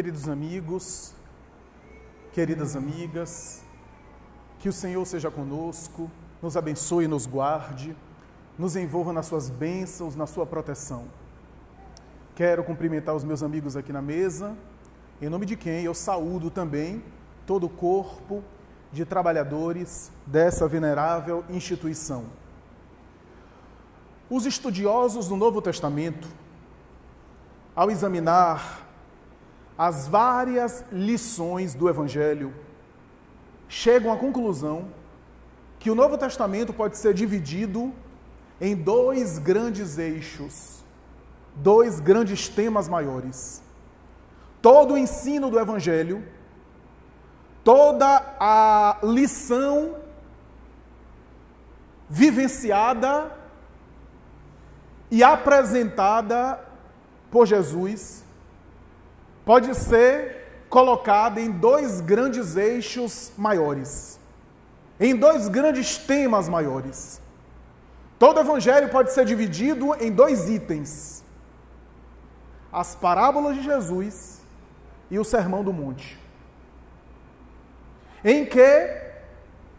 Queridos amigos, queridas amigas, que o Senhor seja conosco, nos abençoe e nos guarde, nos envolva nas suas bênçãos, na sua proteção. Quero cumprimentar os meus amigos aqui na mesa, em nome de quem eu saúdo também todo o corpo de trabalhadores dessa venerável instituição. Os estudiosos do Novo Testamento, ao examinar as várias lições do Evangelho, chegam à conclusão que o Novo Testamento pode ser dividido em dois grandes eixos, dois grandes temas maiores. Todo o ensino do Evangelho, toda a lição vivenciada e apresentada por Jesus pode ser colocada em dois grandes eixos maiores, em dois grandes temas maiores. Todo o Evangelho pode ser dividido em dois itens: as parábolas de Jesus e o Sermão do Monte, em que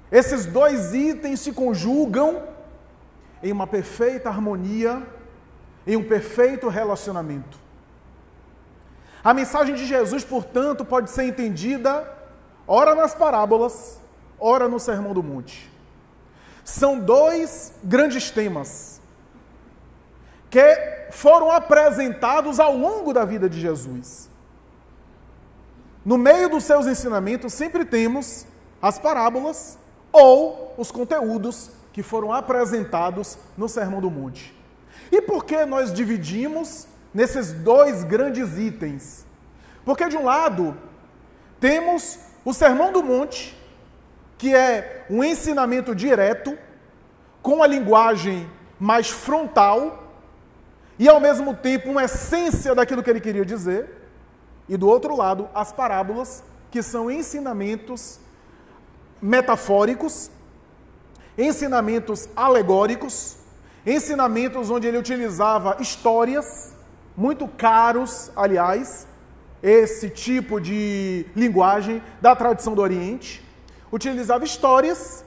esses dois itens se conjugam em uma perfeita harmonia, em um perfeito relacionamento. A mensagem de Jesus, portanto, pode ser entendida ora nas parábolas, ora no Sermão do Monte. São dois grandes temas que foram apresentados ao longo da vida de Jesus. No meio dos seus ensinamentos, sempre temos as parábolas ou os conteúdos que foram apresentados no Sermão do Monte. E por que nós dividimos nesses dois grandes itens? Porque, de um lado, temos o Sermão do Monte, que é um ensinamento direto, com a linguagem mais frontal, e, ao mesmo tempo, uma essência daquilo que ele queria dizer. E, do outro lado, as parábolas, que são ensinamentos metafóricos, ensinamentos alegóricos, ensinamentos onde ele utilizava histórias, muito caros, aliás, esse tipo de linguagem da tradição do Oriente, utilizava histórias,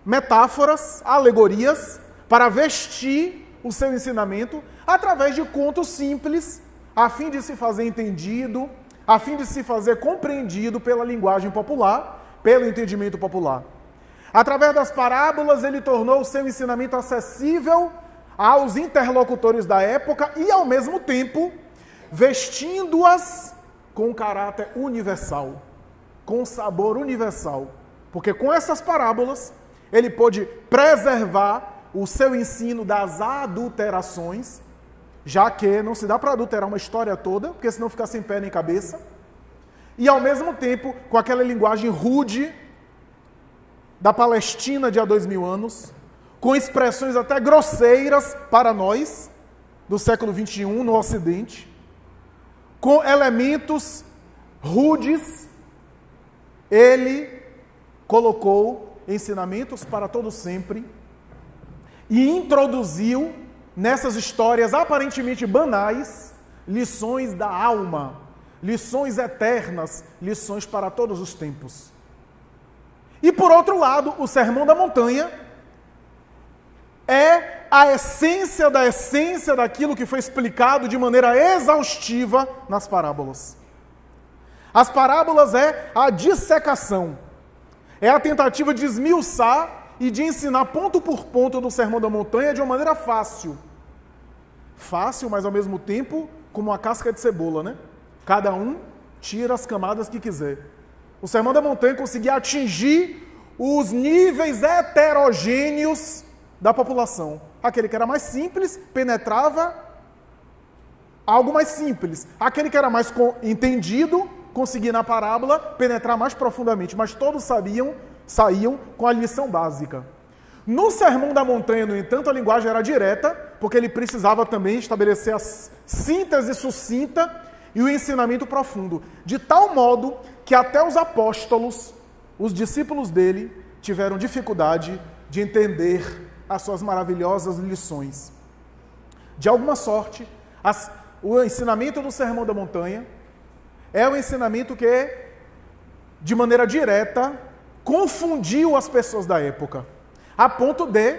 metáforas, alegorias, para vestir o seu ensinamento através de contos simples, a fim de se fazer entendido, a fim de se fazer compreendido pela linguagem popular, pelo entendimento popular. Através das parábolas, ele tornou o seu ensinamento acessível aos interlocutores da época e, ao mesmo tempo, vestindo-as com um caráter universal, com um sabor universal. Porque com essas parábolas, ele pôde preservar o seu ensino das adulterações, já que não se dá para adulterar uma história toda, porque senão fica sem pé nem cabeça, e, ao mesmo tempo, com aquela linguagem rude da Palestina de há 2000 anos, com expressões até grosseiras para nós, do século XXI, no Ocidente, com elementos rudes, ele colocou ensinamentos para todo sempre e introduziu nessas histórias aparentemente banais lições da alma, lições eternas, lições para todos os tempos. E, por outro lado, o Sermão da Montanha é a essência da essência daquilo que foi explicado de maneira exaustiva nas parábolas. As parábolas é a dissecação, é a tentativa de esmiuçar e de ensinar ponto por ponto do Sermão da Montanha de uma maneira fácil. Fácil, mas ao mesmo tempo como uma casca de cebola, né? Cada um tira as camadas que quiser. O Sermão da Montanha conseguia atingir os níveis heterogêneos da população. Aquele que era mais simples penetrava algo mais simples. Aquele que era mais entendido conseguia na parábola penetrar mais profundamente. Mas todos saíam com a lição básica. No Sermão da Montanha, no entanto, a linguagem era direta, porque ele precisava também estabelecer a síntese sucinta e o ensinamento profundo, de tal modo que até os apóstolos, os discípulos dele, tiveram dificuldade de entender as suas maravilhosas lições. De alguma sorte, o ensinamento do Sermão da Montanha é um ensinamento que, de maneira direta, confundiu as pessoas da época, a ponto de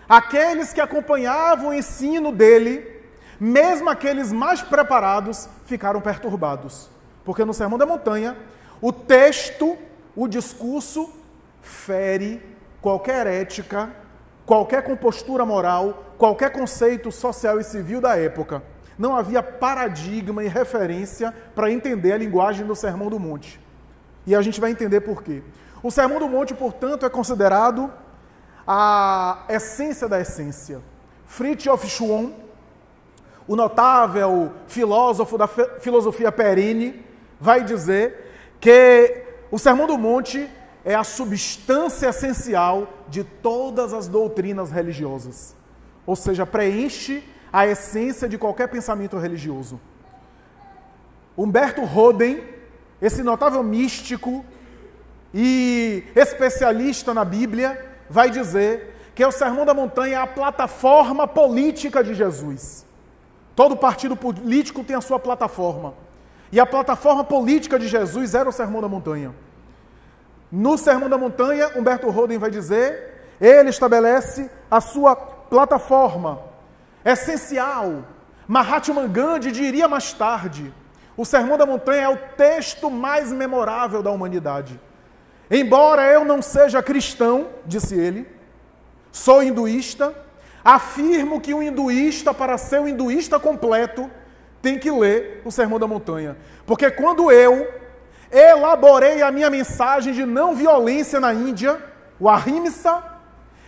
aqueles que acompanhavam o ensino dele, mesmo aqueles mais preparados, ficaram perturbados. Porque no Sermão da Montanha, o texto, o discurso, fere qualquer ética, qualquer compostura moral, qualquer conceito social e civil da época. Não havia paradigma e referência para entender a linguagem do Sermão do Monte. E a gente vai entender por quê. O Sermão do Monte, portanto, é considerado a essência da essência. Fridtjof Schwann, o notável filósofo da filosofia perene, vai dizer que o Sermão do Monte é a substância essencial de todas as doutrinas religiosas. Ou seja, preenche a essência de qualquer pensamento religioso. Humberto Roden, esse notável místico e especialista na Bíblia, vai dizer que o Sermão da Montanha é a plataforma política de Jesus. Todo partido político tem a sua plataforma. E a plataforma política de Jesus era o Sermão da Montanha. No Sermão da Montanha, Humberto Roden vai dizer, ele estabelece a sua plataforma essencial. Mahatma Gandhi diria mais tarde, o Sermão da Montanha é o texto mais memorável da humanidade. Embora eu não seja cristão, disse ele, sou hinduísta, afirmo que um hinduísta, para ser um hinduísta completo, tem que ler o Sermão da Montanha. Porque quando eu elaborei a minha mensagem de não violência na Índia, o Ahimsa,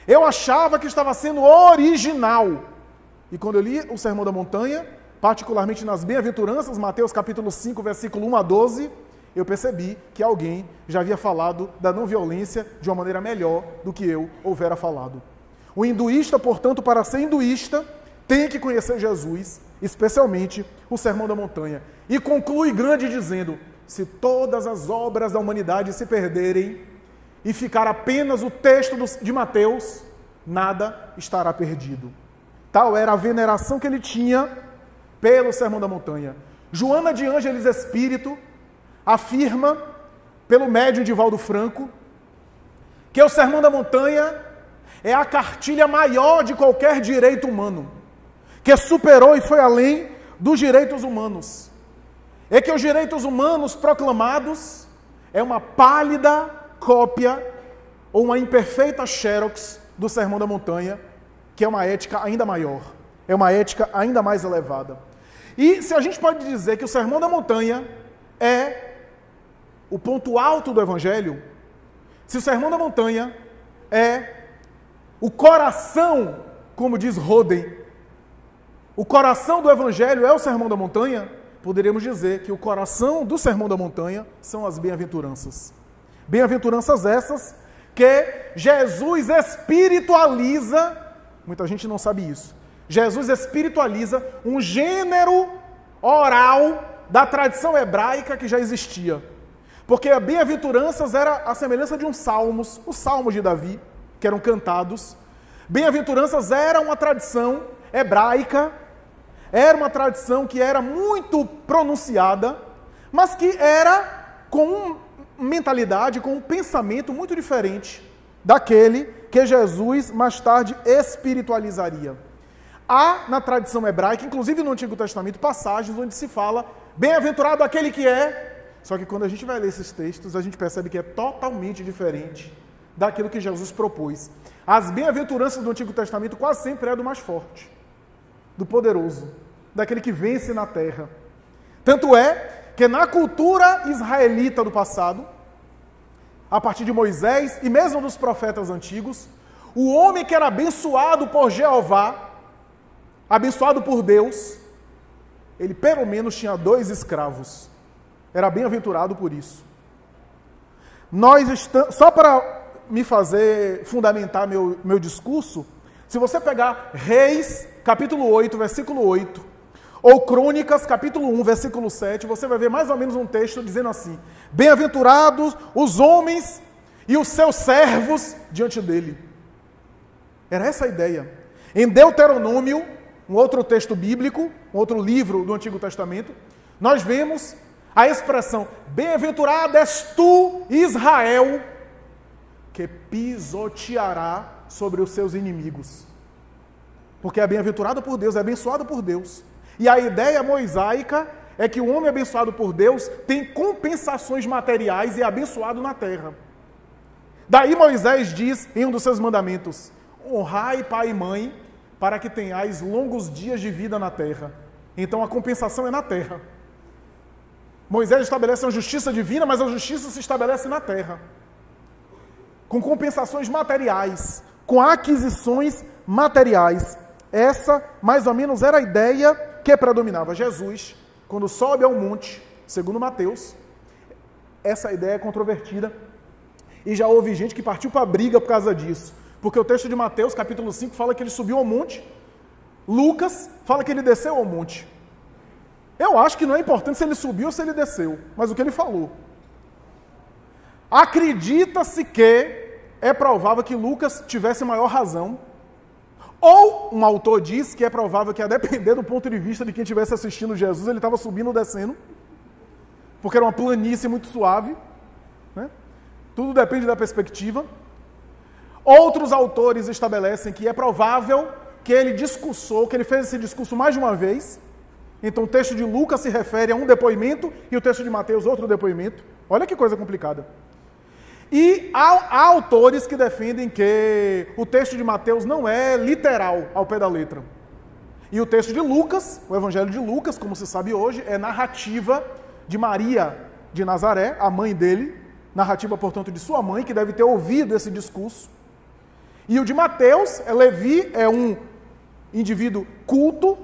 eu achava que estava sendo original. E quando eu li o Sermão da Montanha, particularmente nas Bem-aventuranças, Mateus capítulo 5, versículo 1 a 12, eu percebi que alguém já havia falado da não violência de uma maneira melhor do que eu houvera falado. O hinduísta, portanto, para ser hinduísta, tem que conhecer Jesus, especialmente o Sermão da Montanha. E conclui grande dizendo, se todas as obras da humanidade se perderem e ficar apenas o texto de Mateus, nada estará perdido. Tal era a veneração que ele tinha pelo Sermão da Montanha. Joana de Ângeles Espírito afirma, pelo médium Divaldo Franco, que o Sermão da Montanha é a cartilha maior de qualquer direito humano, que superou e foi além dos direitos humanos. É que os direitos humanos proclamados é uma pálida cópia ou uma imperfeita xerox do Sermão da Montanha, que é uma ética ainda maior, é uma ética ainda mais elevada. E se a gente pode dizer que o Sermão da Montanha é o ponto alto do Evangelho, se o Sermão da Montanha é o coração, como diz Roden, o coração do Evangelho é o Sermão da Montanha, poderíamos dizer que o coração do Sermão da Montanha são as bem-aventuranças. Bem-aventuranças essas que Jesus espiritualiza, muita gente não sabe isso, Jesus espiritualiza um gênero oral da tradição hebraica que já existia. Porque a bem-aventuranças era a semelhança de uns salmos, os salmos de Davi, que eram cantados. Bem-aventuranças era uma tradição hebraica, era uma tradição que era muito pronunciada, mas que era com uma mentalidade, com um pensamento muito diferente daquele que Jesus mais tarde espiritualizaria. Há na tradição hebraica, inclusive no Antigo Testamento, passagens onde se fala bem-aventurado aquele que é. Só que quando a gente vai ler esses textos, a gente percebe que é totalmente diferente daquilo que Jesus propôs. As bem-aventuranças do Antigo Testamento quase sempre é do mais forte, do poderoso, daquele que vence na terra. Tanto é que na cultura israelita do passado, a partir de Moisés e mesmo dos profetas antigos, o homem que era abençoado por Jeová, abençoado por Deus, ele pelo menos tinha 2 escravos. Era bem-aventurado por isso. Só para me fazer fundamentar meu discurso, se você pegar Reis, capítulo 8, versículo 8, ou Crônicas, capítulo 1, versículo 7, você vai ver mais ou menos um texto dizendo assim, bem-aventurados os homens e os seus servos diante dele. Era essa a ideia. Em Deuteronômio, um outro texto bíblico, um outro livro do Antigo Testamento, nós vemos a expressão, bem-aventurado és tu, Israel, que pisoteará sobre os seus inimigos. Porque é bem-aventurado por Deus, é abençoado por Deus. E a ideia mosaica é que o homem abençoado por Deus tem compensações materiais e é abençoado na terra. Daí Moisés diz em um dos seus mandamentos, honrai pai e mãe, para que tenhais longos dias de vida na terra. Então a compensação é na terra. Moisés estabelece uma justiça divina, mas a justiça se estabelece na terra. Com compensações materiais, com aquisições materiais. Essa, mais ou menos, era a ideia que predominava. Jesus, quando sobe ao monte, segundo Mateus, essa ideia é controvertida. E já houve gente que partiu para a briga por causa disso. Porque o texto de Mateus, capítulo 5, fala que ele subiu ao monte. Lucas fala que ele desceu ao monte. Eu acho que não é importante se ele subiu ou se ele desceu, mas o que ele falou. Acredita-se que é provável que Lucas tivesse maior razão, ou um autor diz que é provável que, a depender do ponto de vista de quem estivesse assistindo Jesus, ele estava subindo ou descendo, porque era uma planície muito suave, né? Tudo depende da perspectiva. Outros autores estabelecem que é provável que ele discursou, que ele fez esse discurso mais de uma vez. Então o texto de Lucas se refere a um depoimento e o texto de Mateus outro depoimento. Olha que coisa complicada. E há autores que defendem que o texto de Mateus não é literal ao pé da letra. E o texto de Lucas, o Evangelho de Lucas, como se sabe hoje, é narrativa de Maria de Nazaré, a mãe dele, narrativa, portanto, de sua mãe, que deve ter ouvido esse discurso. E o de Mateus, Levi é um indivíduo culto,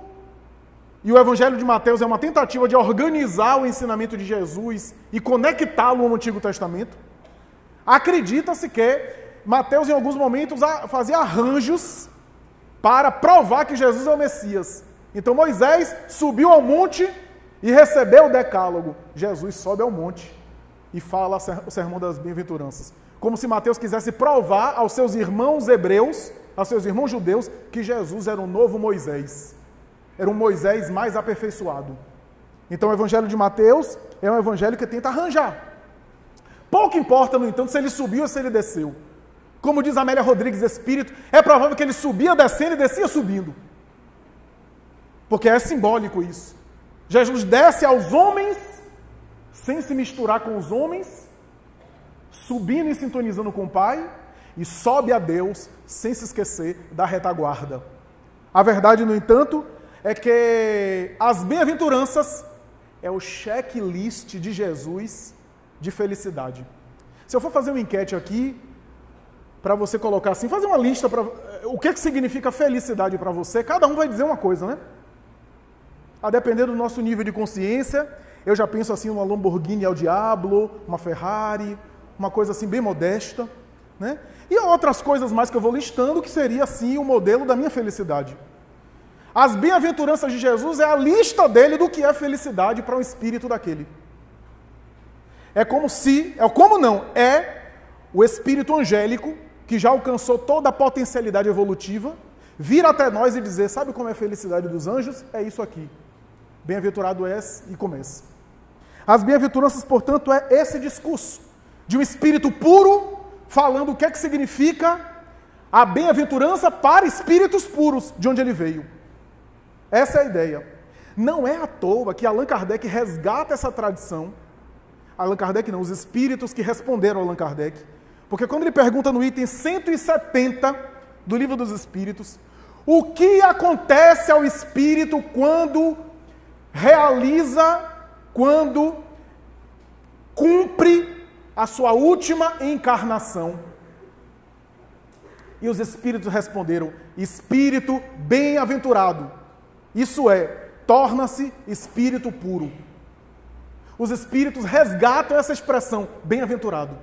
e o Evangelho de Mateus é uma tentativa de organizar o ensinamento de Jesus e conectá-lo ao Antigo Testamento. Acredita-se que Mateus, em alguns momentos, fazia arranjos para provar que Jesus é o Messias. Então Moisés subiu ao monte e recebeu o decálogo. Jesus sobe ao monte e fala o sermão das bem-aventuranças. Como se Mateus quisesse provar aos seus irmãos hebreus, aos seus irmãos judeus, que Jesus era um novo Moisés. Era um Moisés mais aperfeiçoado. Então o Evangelho de Mateus é um evangelho que tenta arranjar. Pouco importa, no entanto, se ele subiu ou se ele desceu. Como diz Amélia Rodrigues Espírito, é provável que ele subia descendo e descia subindo. Porque é simbólico isso. Jesus desce aos homens, sem se misturar com os homens, subindo e sintonizando com o Pai, e sobe a Deus, sem se esquecer da retaguarda. A verdade, no entanto, é que as bem-aventuranças é o checklist de Jesus de felicidade. Se eu for fazer uma enquete aqui, para você colocar assim, fazer uma lista para o que significa felicidade para você, cada um vai dizer uma coisa, né? A depender do nosso nível de consciência, eu já penso assim, uma Lamborghini ao Diablo, uma Ferrari, uma coisa assim bem modesta, né? E outras coisas mais que eu vou listando, que seria assim o modelo da minha felicidade. As bem-aventuranças de Jesus é a lista dele do que é felicidade para um espírito daquele. É o espírito angélico, que já alcançou toda a potencialidade evolutiva, vir até nós e dizer, sabe como é a felicidade dos anjos? É isso aqui. Bem-aventurado és e começa. As bem-aventuranças, portanto, é esse discurso de um espírito puro, falando o que é que significa a bem-aventurança para espíritos puros, de onde ele veio. Essa é a ideia. Não é à toa que Allan Kardec resgata essa tradição. Allan Kardec não, os espíritos que responderam a Allan Kardec. Porque quando ele pergunta no item 170 do Livro dos Espíritos, o que acontece ao espírito quando cumpre a sua última encarnação? E os espíritos responderam, espírito bem-aventurado. Isso é, torna-se espírito puro. Os espíritos resgatam essa expressão, bem-aventurado.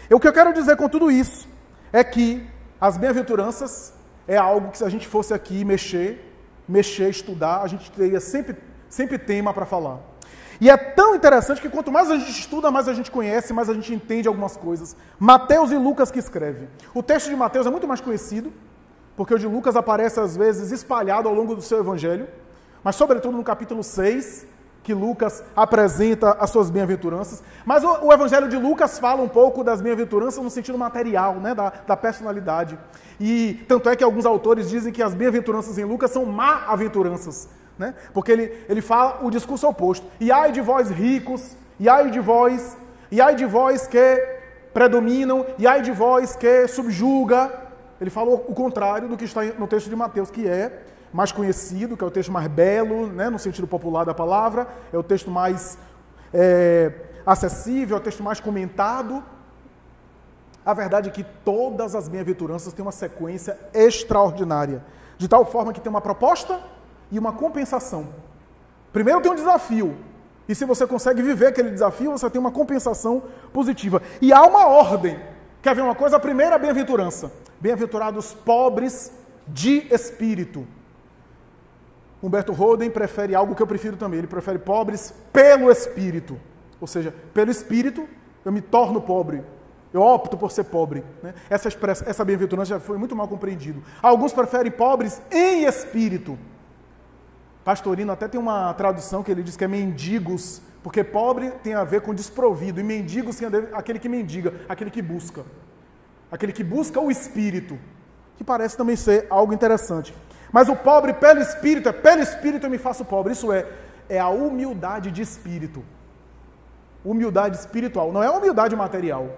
E o que eu quero dizer com tudo isso é que as bem-aventuranças é algo que, se a gente fosse aqui mexer, estudar, a gente teria sempre tema para falar. E é tão interessante que quanto mais a gente estuda, mais a gente conhece, mais a gente entende algumas coisas. Mateus e Lucas que escrevem. O texto de Mateus é muito mais conhecido, porque o de Lucas aparece às vezes espalhado ao longo do seu evangelho, mas sobretudo no capítulo 6, que Lucas apresenta as suas bem-aventuranças, mas o Evangelho de Lucas fala um pouco das bem-aventuranças no sentido material, né, da personalidade. E tanto é que alguns autores dizem que as bem-aventuranças em Lucas são má-aventuranças, né, porque ele fala o discurso oposto. E ai de vós ricos, e ai de vós que predominam, e ai de vós que subjuga. Ele falou o contrário do que está no texto de Mateus, que é mais conhecido, que é o texto mais belo, né, no sentido popular da palavra, é o texto mais acessível, é o texto mais comentado. A verdade é que todas as bem-aventuranças têm uma sequência extraordinária, de tal forma que tem uma proposta e uma compensação. Primeiro tem um desafio, e se você consegue viver aquele desafio, você tem uma compensação positiva. E há uma ordem. Quer ver uma coisa? A primeira bem-aventurança. Bem-aventurados pobres de espírito. Humberto Roden prefere algo que eu prefiro também. Ele prefere pobres pelo espírito. Ou seja, pelo espírito eu me torno pobre. Eu opto por ser pobre. Né? Essa bem-aventurança já foi muito mal compreendido. Alguns preferem pobres em espírito. Pastorino até tem uma tradução que ele diz que é mendigos, porque pobre tem a ver com desprovido, e mendigos tem a ver com aquele que mendiga, aquele que busca. Aquele que busca o espírito, que parece também ser algo interessante. Mas o pobre pelo espírito eu me faço pobre. Isso é a humildade de espírito. Humildade espiritual, não é a humildade material.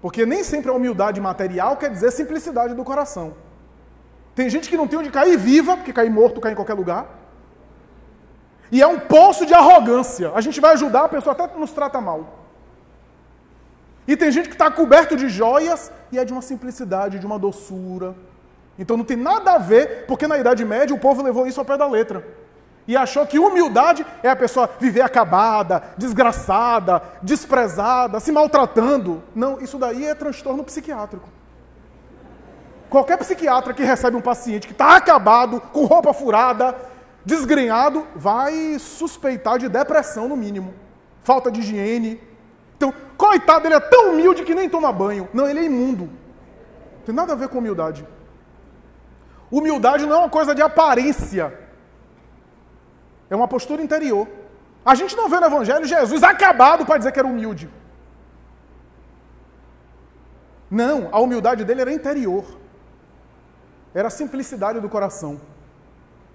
Porque nem sempre a humildade material quer dizer simplicidade do coração. Tem gente que não tem onde cair viva, porque cair morto cai em qualquer lugar. E é um poço de arrogância. A gente vai ajudar, a pessoa até nos trata mal. E tem gente que está coberto de joias e é de uma simplicidade, de uma doçura. Então não tem nada a ver, porque na Idade Média o povo levou isso ao pé da letra. E achou que humildade é a pessoa viver acabada, desgraçada, desprezada, se maltratando. Não, isso daí é transtorno psiquiátrico. Qualquer psiquiatra que recebe um paciente que está acabado, com roupa furada, desgrenhado, vai suspeitar de depressão no mínimo. Falta de higiene. Então, coitado, ele é tão humilde que nem toma banho. Não, ele é imundo. Não tem nada a ver com humildade. Humildade não é uma coisa de aparência. É uma postura interior. A gente não vê no Evangelho Jesus acabado para dizer que era humilde. Não, a humildade dele era interior. Era a simplicidade do coração.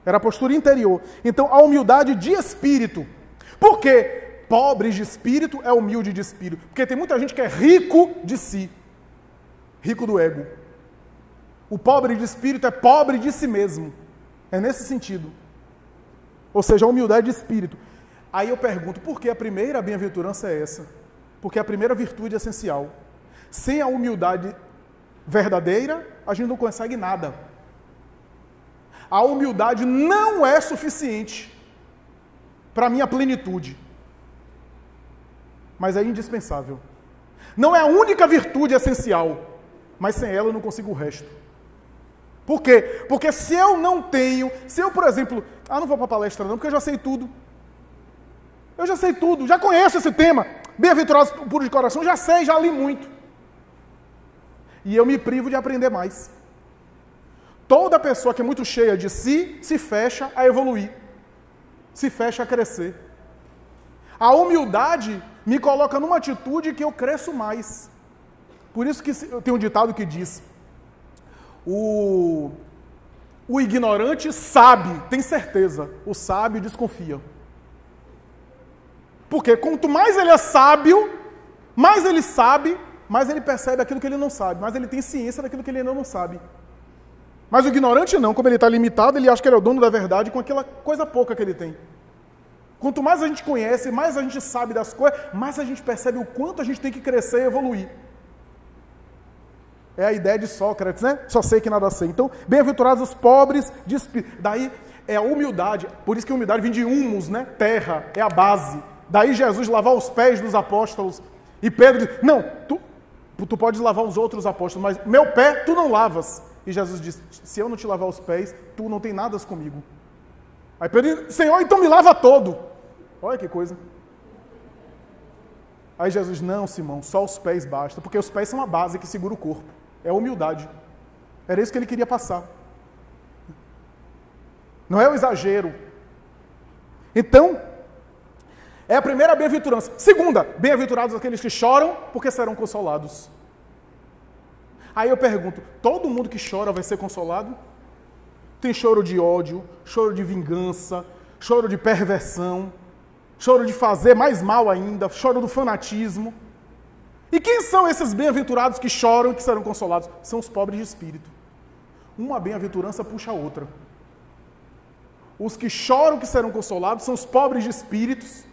Era a postura interior. Então, a humildade de espírito. Por quê? Pobre de espírito é humilde de espírito. Porque tem muita gente que é rico de si. Rico do ego. O pobre de espírito é pobre de si mesmo. É nesse sentido. Ou seja, a humildade de espírito. Aí eu pergunto, por que a primeira bem-aventurança é essa? Porque a primeira virtude é essencial. Sem a humildade verdadeira, a gente não consegue nada. A humildade não é suficiente para a minha plenitude. Mas é indispensável. Não é a única virtude essencial, mas sem ela eu não consigo o resto. Por quê? Porque se eu, por exemplo, não vou para a palestra não, porque eu já sei tudo. Eu já sei tudo, já conheço esse tema. Bem-aventurados puros de coração, já sei, já li muito. E eu me privo de aprender mais. Toda pessoa que é muito cheia de si, se fecha a evoluir. Se fecha a crescer. A humildade me coloca numa atitude que eu cresço mais. Por isso que tem um ditado que diz: o ignorante sabe, tem certeza, o sábio desconfia. Porque quanto mais ele é sábio, mais ele sabe, mais ele percebe aquilo que ele não sabe, mais ele tem ciência daquilo que ele ainda não sabe. Mas o ignorante não, como ele está limitado, ele acha que ele é o dono da verdade com aquela coisa pouca que ele tem. Quanto mais a gente conhece, mais a gente sabe das coisas, mais a gente percebe o quanto a gente tem que crescer e evoluir. É a ideia de Sócrates, né? Só sei que nada sei. Então, bem-aventurados os pobres de espírito. Daí é a humildade. Por isso que a humildade vem de humus, né? Terra, é a base. Daí Jesus lavar os pés dos apóstolos. E Pedro diz, não, tu podes lavar os outros apóstolos, mas meu pé tu não lavas. E Jesus disse, se eu não te lavar os pés, tu não tem nada comigo. Aí Pedro diz, Senhor, então me lava todo. Olha que coisa. Aí Jesus, não, Simão, só os pés basta, porque os pés são a base que segura o corpo. É a humildade. Era isso que ele queria passar. Não é o exagero. Então, é a primeira bem-aventurança. Segunda, bem-aventurados aqueles que choram, porque serão consolados. Aí eu pergunto, todo mundo que chora vai ser consolado? Tem choro de ódio, choro de vingança, choro de perversão, choro de fazer mais mal ainda, choro do fanatismo. E quem são esses bem-aventurados que choram e que serão consolados? São os pobres de espírito. Uma bem-aventurança puxa a outra. Os que choram que serão consolados são os pobres de espíritos,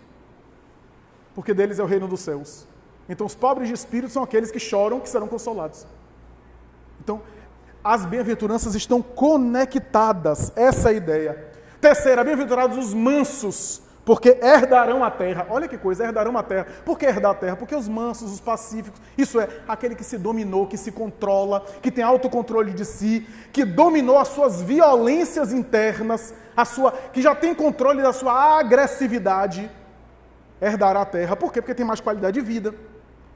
porque deles é o reino dos céus. Então os pobres de espírito são aqueles que choram que serão consolados. Então, as bem-aventuranças estão conectadas, essa é a ideia. Terceira, bem-aventurados os mansos, porque herdarão a terra. Olha que coisa, herdarão a terra. Por que herdar a terra? Porque os mansos, os pacíficos, isso é, aquele que se dominou, que se controla, que tem autocontrole de si, que dominou as suas violências internas, que já tem controle da sua agressividade, herdará a terra. Por quê? Porque tem mais qualidade de vida,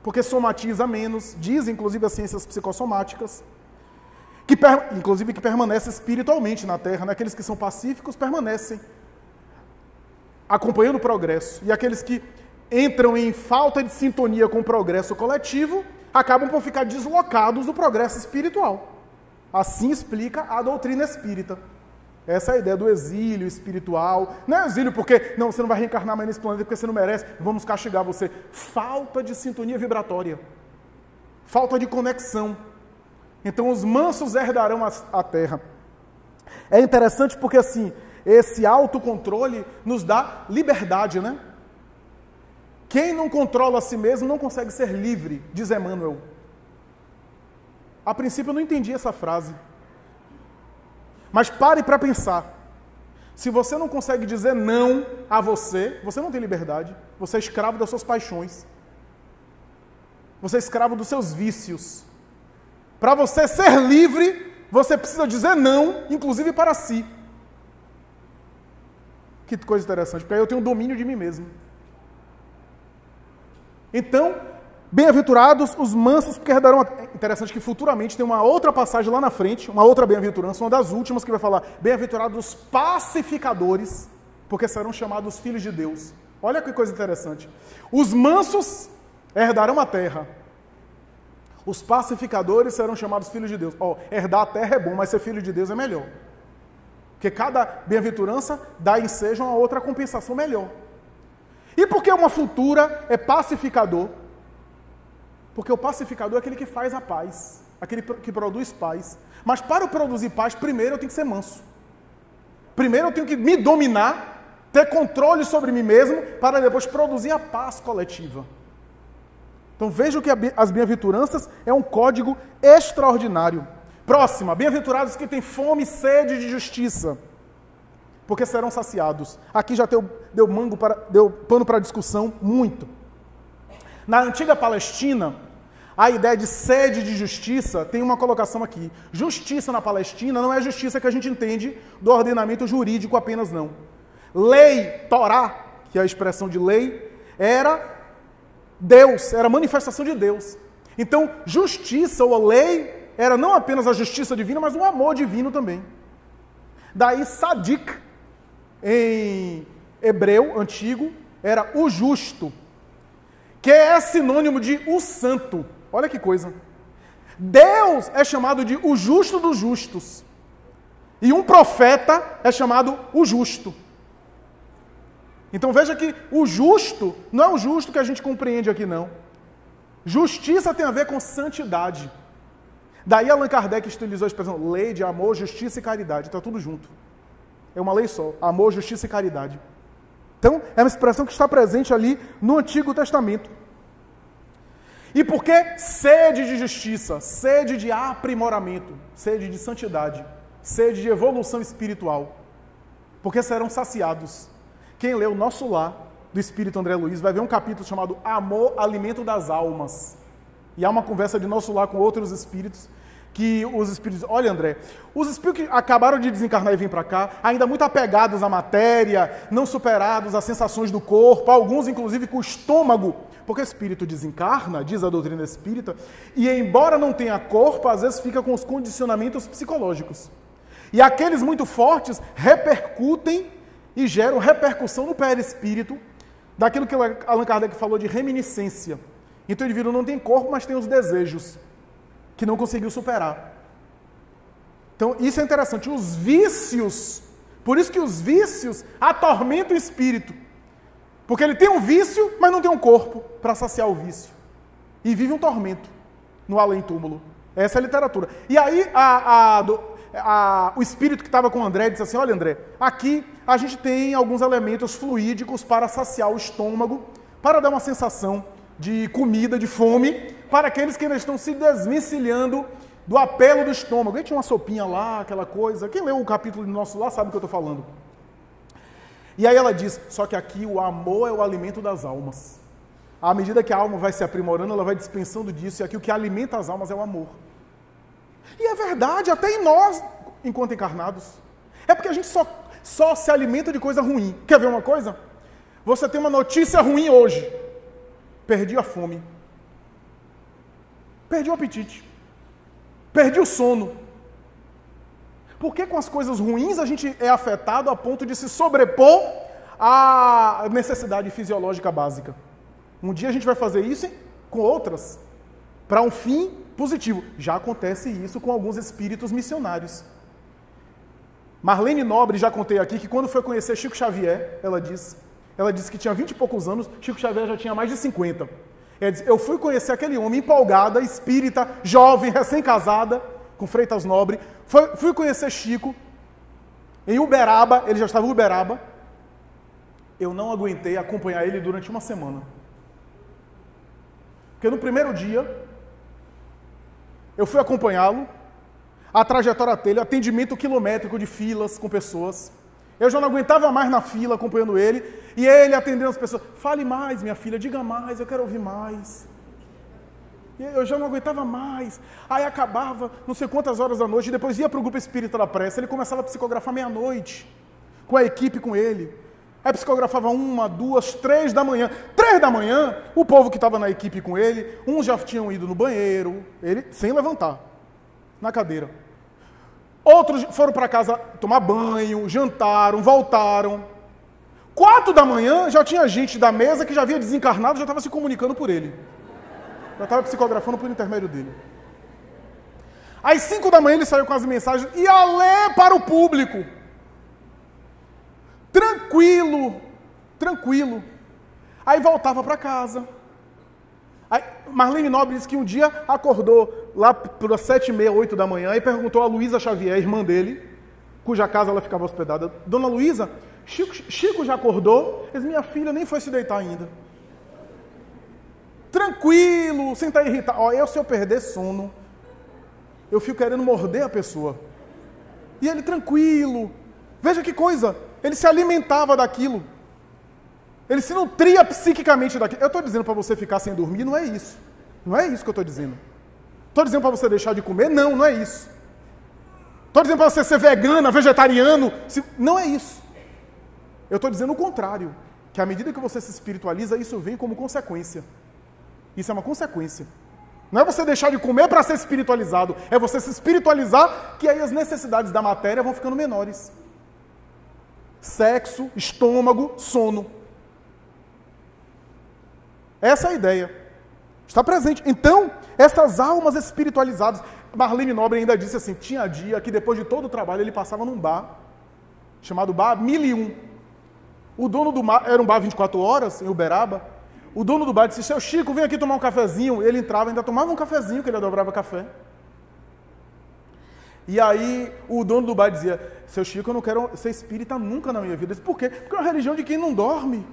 porque somatiza menos, diz inclusive as ciências psicossomáticas, inclusive que permanece espiritualmente na terra, né? Aqueles que são pacíficos permanecem acompanhando o progresso, e aqueles que entram em falta de sintonia com o progresso coletivo acabam por ficar deslocados do progresso espiritual. Assim explica a doutrina espírita. Essa é a ideia do exílio espiritual. Não é exílio porque não, você não vai reencarnar mais nesse planeta porque você não merece, vamos castigar você. Falta de sintonia vibratória, falta de conexão. Então os mansos herdarão a terra. É interessante porque assim, esse autocontrole nos dá liberdade, né? Quem não controla a si mesmo não consegue ser livre, diz Emmanuel. A princípio eu não entendi essa frase. Mas pare para pensar. Se você não consegue dizer não a você, você não tem liberdade. Você é escravo das suas paixões. Você é escravo dos seus vícios. Para você ser livre, você precisa dizer não, inclusive para si. Que coisa interessante, porque aí eu tenho domínio de mim mesmo. Então, bem-aventurados os mansos, porque herdarão... Interessante que futuramente tem uma outra passagem lá na frente, uma outra bem-aventurança, uma das últimas, que vai falar bem-aventurados os pacificadores, porque serão chamados filhos de Deus. Olha que coisa interessante. Os mansos herdarão a terra. Os pacificadores serão chamados filhos de Deus. Herdar a terra é bom, mas ser filho de Deus é melhor. Porque cada bem-aventurança dá ensejo a uma outra compensação melhor. E por que uma futura é pacificador? Porque o pacificador é aquele que faz a paz, aquele que produz paz. Mas para eu produzir paz, primeiro eu tenho que ser manso. Primeiro eu tenho que me dominar, ter controle sobre mim mesmo, para depois produzir a paz coletiva. Então vejam que as bem-aventuranças é um código extraordinário. Próxima, bem-aventurados que têm fome e sede de justiça, porque serão saciados. Aqui já deu pano para discussão muito. Na antiga Palestina, a ideia de sede de justiça tem uma colocação aqui. Justiça na Palestina não é a justiça que a gente entende do ordenamento jurídico apenas, não. Lei, Torá, que é a expressão de lei, era Deus, era a manifestação de Deus. Então, justiça ou lei era não apenas a justiça divina, mas um amor divino também. Daí, Sadik, em hebreu antigo, era o justo, que é sinônimo de o santo. Olha que coisa. Deus é chamado de o justo dos justos. E um profeta é chamado o justo. Então veja que o justo não é o justo que a gente compreende aqui, não. Justiça tem a ver com santidade. Daí Allan Kardec estilizou a expressão lei de amor, justiça e caridade. Está tudo junto. É uma lei só. Amor, justiça e caridade. Então, é uma expressão que está presente ali no Antigo Testamento. E por que sede de justiça? Sede de aprimoramento, sede de santidade, sede de evolução espiritual. Porque serão saciados. Quem lê o Nosso Lar, do Espírito André Luiz, vai ver um capítulo chamado Amor, Alimento das Almas. E há uma conversa de Nosso Lar com outros espíritos, que os espíritos... Olha, André, os espíritos que acabaram de desencarnar e vêm para cá, ainda muito apegados à matéria, não superados às sensações do corpo, alguns inclusive com o estômago, porque o espírito desencarna, diz a doutrina espírita, e embora não tenha corpo, às vezes fica com os condicionamentos psicológicos. E aqueles muito fortes repercutem e geram repercussão no perispírito daquilo que Allan Kardec falou de reminiscência. Então o indivíduo não tem corpo, mas tem os desejos, que não conseguiu superar. Então isso é interessante. Os vícios, por isso que os vícios atormentam o espírito. Porque ele tem um vício, mas não tem um corpo para saciar o vício. E vive um tormento no além-túmulo. Essa é a literatura. E aí o espírito que estava com o André disse assim, olha André, aqui a gente tem alguns elementos fluídicos para saciar o estômago, para dar uma sensação de comida, de fome, para aqueles que ainda estão se desvencilhando do apelo do estômago. E tinha uma sopinha lá, aquela coisa. Quem leu o capítulo nosso lá sabe o que eu estou falando. E aí ela diz, só que aqui o amor é o alimento das almas. À medida que a alma vai se aprimorando, ela vai dispensando disso, e aqui o que alimenta as almas é o amor. E é verdade, até em nós, enquanto encarnados. É porque a gente só se alimenta de coisa ruim. Quer ver uma coisa? Você tem uma notícia ruim hoje. Perdi a fome. Perdi o apetite. Perdi o sono. Por que com as coisas ruins a gente é afetado a ponto de se sobrepor à necessidade fisiológica básica? Um dia a gente vai fazer isso com outras, para um fim positivo. Já acontece isso com alguns espíritos missionários. Marlene Nobre, já contei aqui, que quando foi conhecer Chico Xavier, ela disse que tinha 20 e poucos anos, Chico Xavier já tinha mais de 50. Ela disse, eu fui conhecer aquele homem empolgada, espírita, jovem, recém-casada, com Freitas Nobre, fui conhecer Chico, em Uberaba, ele já estava em Uberaba, eu não aguentei acompanhar ele durante uma semana. Porque no primeiro dia, eu fui acompanhá-lo, a trajetória dele, atendimento quilométrico de filas com pessoas. Eu já não aguentava mais na fila acompanhando ele, e ele atendendo as pessoas. Fale mais, minha filha, diga mais, eu quero ouvir mais. E eu já não aguentava mais. Aí acabava, não sei quantas horas da noite, e depois ia para o grupo espírita da prece, ele começava a psicografar meia-noite, com a equipe com ele. Aí psicografava 1, 2, 3 da manhã. 3 da manhã, o povo que estava na equipe com ele, uns já tinham ido no banheiro, ele sem levantar, na cadeira. Outros foram para casa tomar banho, jantaram, voltaram. 4 da manhã, já tinha gente da mesa que já havia desencarnado, já estava se comunicando por ele. Já estava psicografando por intermédio dele. Às 5 da manhã ele saiu com as mensagens e ia ler para o público. Tranquilo. Aí voltava para casa. Aí, Marlene Nobre disse que um dia acordou lá pelas 7h30, 8 da manhã e perguntou a Luísa Xavier, irmã dele, cuja casa ela ficava hospedada. Dona Luísa, Chico já acordou? Ele disse, minha filha nem foi se deitar ainda. Tranquilo, sem estar irritado. Se eu perder sono, eu fico querendo morder a pessoa. E ele tranquilo. Veja que coisa. Ele se alimentava daquilo. Ele se nutria psiquicamente daquilo. Eu estou dizendo para você ficar sem dormir, não é isso. Não é isso que eu estou dizendo. Estou dizendo para você deixar de comer? Não é isso. Estou dizendo para você ser vegana, vegetariano? Não é isso. Eu estou dizendo o contrário. Que à medida que você se espiritualiza, isso vem como consequência. Isso é uma consequência. Não é você deixar de comer para ser espiritualizado. É você se espiritualizar, que aí as necessidades da matéria vão ficando menores. Sexo, estômago, sono. Essa é a ideia. Está presente. Então, essas almas espiritualizadas... Marlene Nobre ainda disse assim, tinha dia que depois de todo o trabalho ele passava num bar, chamado Bar 1001. O dono do bar, era um bar 24 horas, em Uberaba. O dono do bar disse, seu Chico, vem aqui tomar um cafezinho. Ele entrava, ainda tomava um cafezinho, que ele adorava café. E aí o dono do bar dizia, seu Chico, eu não quero ser espírita nunca na minha vida. Eu disse, por quê? Porque é uma religião de quem não dorme.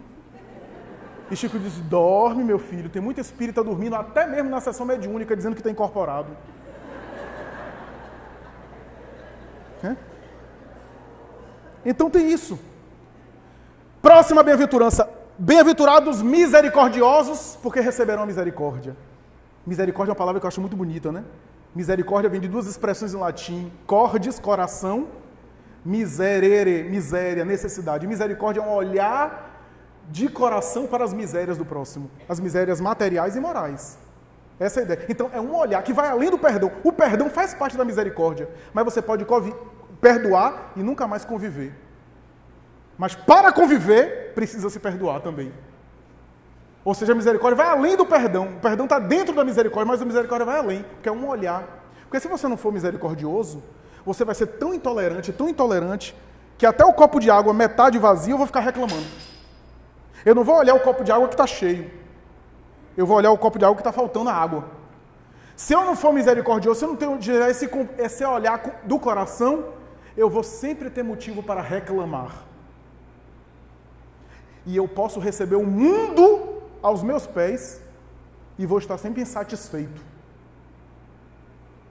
E Chico disse, dorme, meu filho. Tem muito espírita dormindo, até mesmo na sessão mediúnica, dizendo que está incorporado. Então tem isso. Próxima bem-aventurança. Bem-aventurados misericordiosos, porque receberão a misericórdia. Misericórdia é uma palavra que eu acho muito bonita, né? Misericórdia vem de duas expressões em latim. Cordis, coração. Miserere, miséria, necessidade. Misericórdia é um olhar de coração para as misérias do próximo. As misérias materiais e morais. Essa é a ideia. Então, é um olhar que vai além do perdão. O perdão faz parte da misericórdia. Mas você pode perdoar e nunca mais conviver. Mas para conviver, precisa se perdoar também. Ou seja, a misericórdia vai além do perdão. O perdão está dentro da misericórdia, mas a misericórdia vai além, porque é um olhar. Porque se você não for misericordioso, você vai ser tão intolerante, que até o copo de água, metade vazio, eu vou ficar reclamando. Eu não vou olhar o copo de água que está cheio. Eu vou olhar o copo de água que está faltando a água. Se eu não for misericordioso, se eu não tenho esse olhar do coração, eu vou sempre ter motivo para reclamar. E eu posso receber o mundo aos meus pés e vou estar sempre insatisfeito.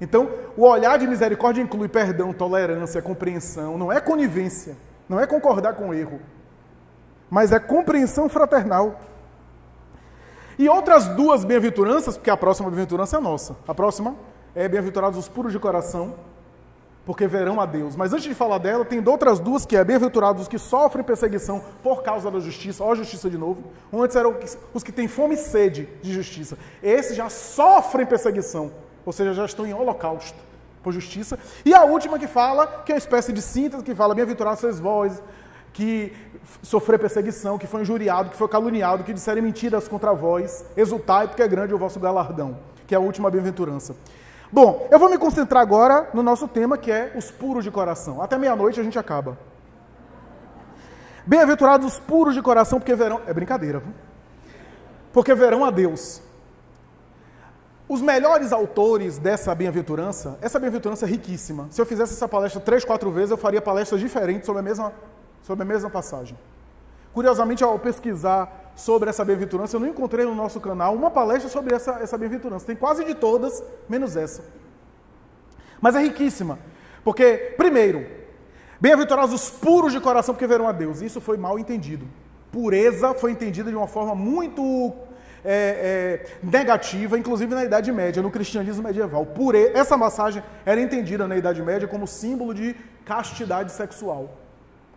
Então, o olhar de misericórdia inclui perdão, tolerância, compreensão. Não é conivência, não é concordar com o erro, mas é compreensão fraternal. E outras duas bem-aventuranças, porque a próxima bem-aventurança é nossa. A próxima é bem-aventurados os puros de coração, porque verão a Deus. Mas antes de falar dela, tem outras duas que é bem-aventurados os que sofrem perseguição por causa da justiça. Ó, justiça de novo. Antes eram os que têm fome e sede de justiça. Esses já sofrem perseguição, ou seja, já estão em holocausto por justiça. E a última que fala, que é uma espécie de síntese, que fala bem-aventurados sois vós, que sofrer perseguição, que foi injuriado, que foi caluniado, que disserem mentiras contra vós, exultai, porque é grande o vosso galardão, que é a última bem-aventurança. Bom, eu vou me concentrar agora no nosso tema, que é os puros de coração. Até meia-noite a gente acaba. Bem-aventurados os puros de coração, porque verão... É brincadeira, viu? Porque verão a Deus. Os melhores autores dessa bem-aventurança, essa bem-aventurança é riquíssima. Se eu fizesse essa palestra 3, 4 vezes, eu faria palestras diferentes sobre a mesma passagem. Curiosamente, ao pesquisar sobre essa bem-aventurança, eu não encontrei no nosso canal uma palestra sobre essa bem-aventurança. Tem quase de todas, menos essa. Mas é riquíssima. Porque, primeiro, bem-aventurados os puros de coração, porque verão a Deus. Isso foi mal entendido. Pureza foi entendida de uma forma muito negativa, inclusive na Idade Média, no cristianismo medieval. Essa passagem era entendida na Idade Média como símbolo de castidade sexual.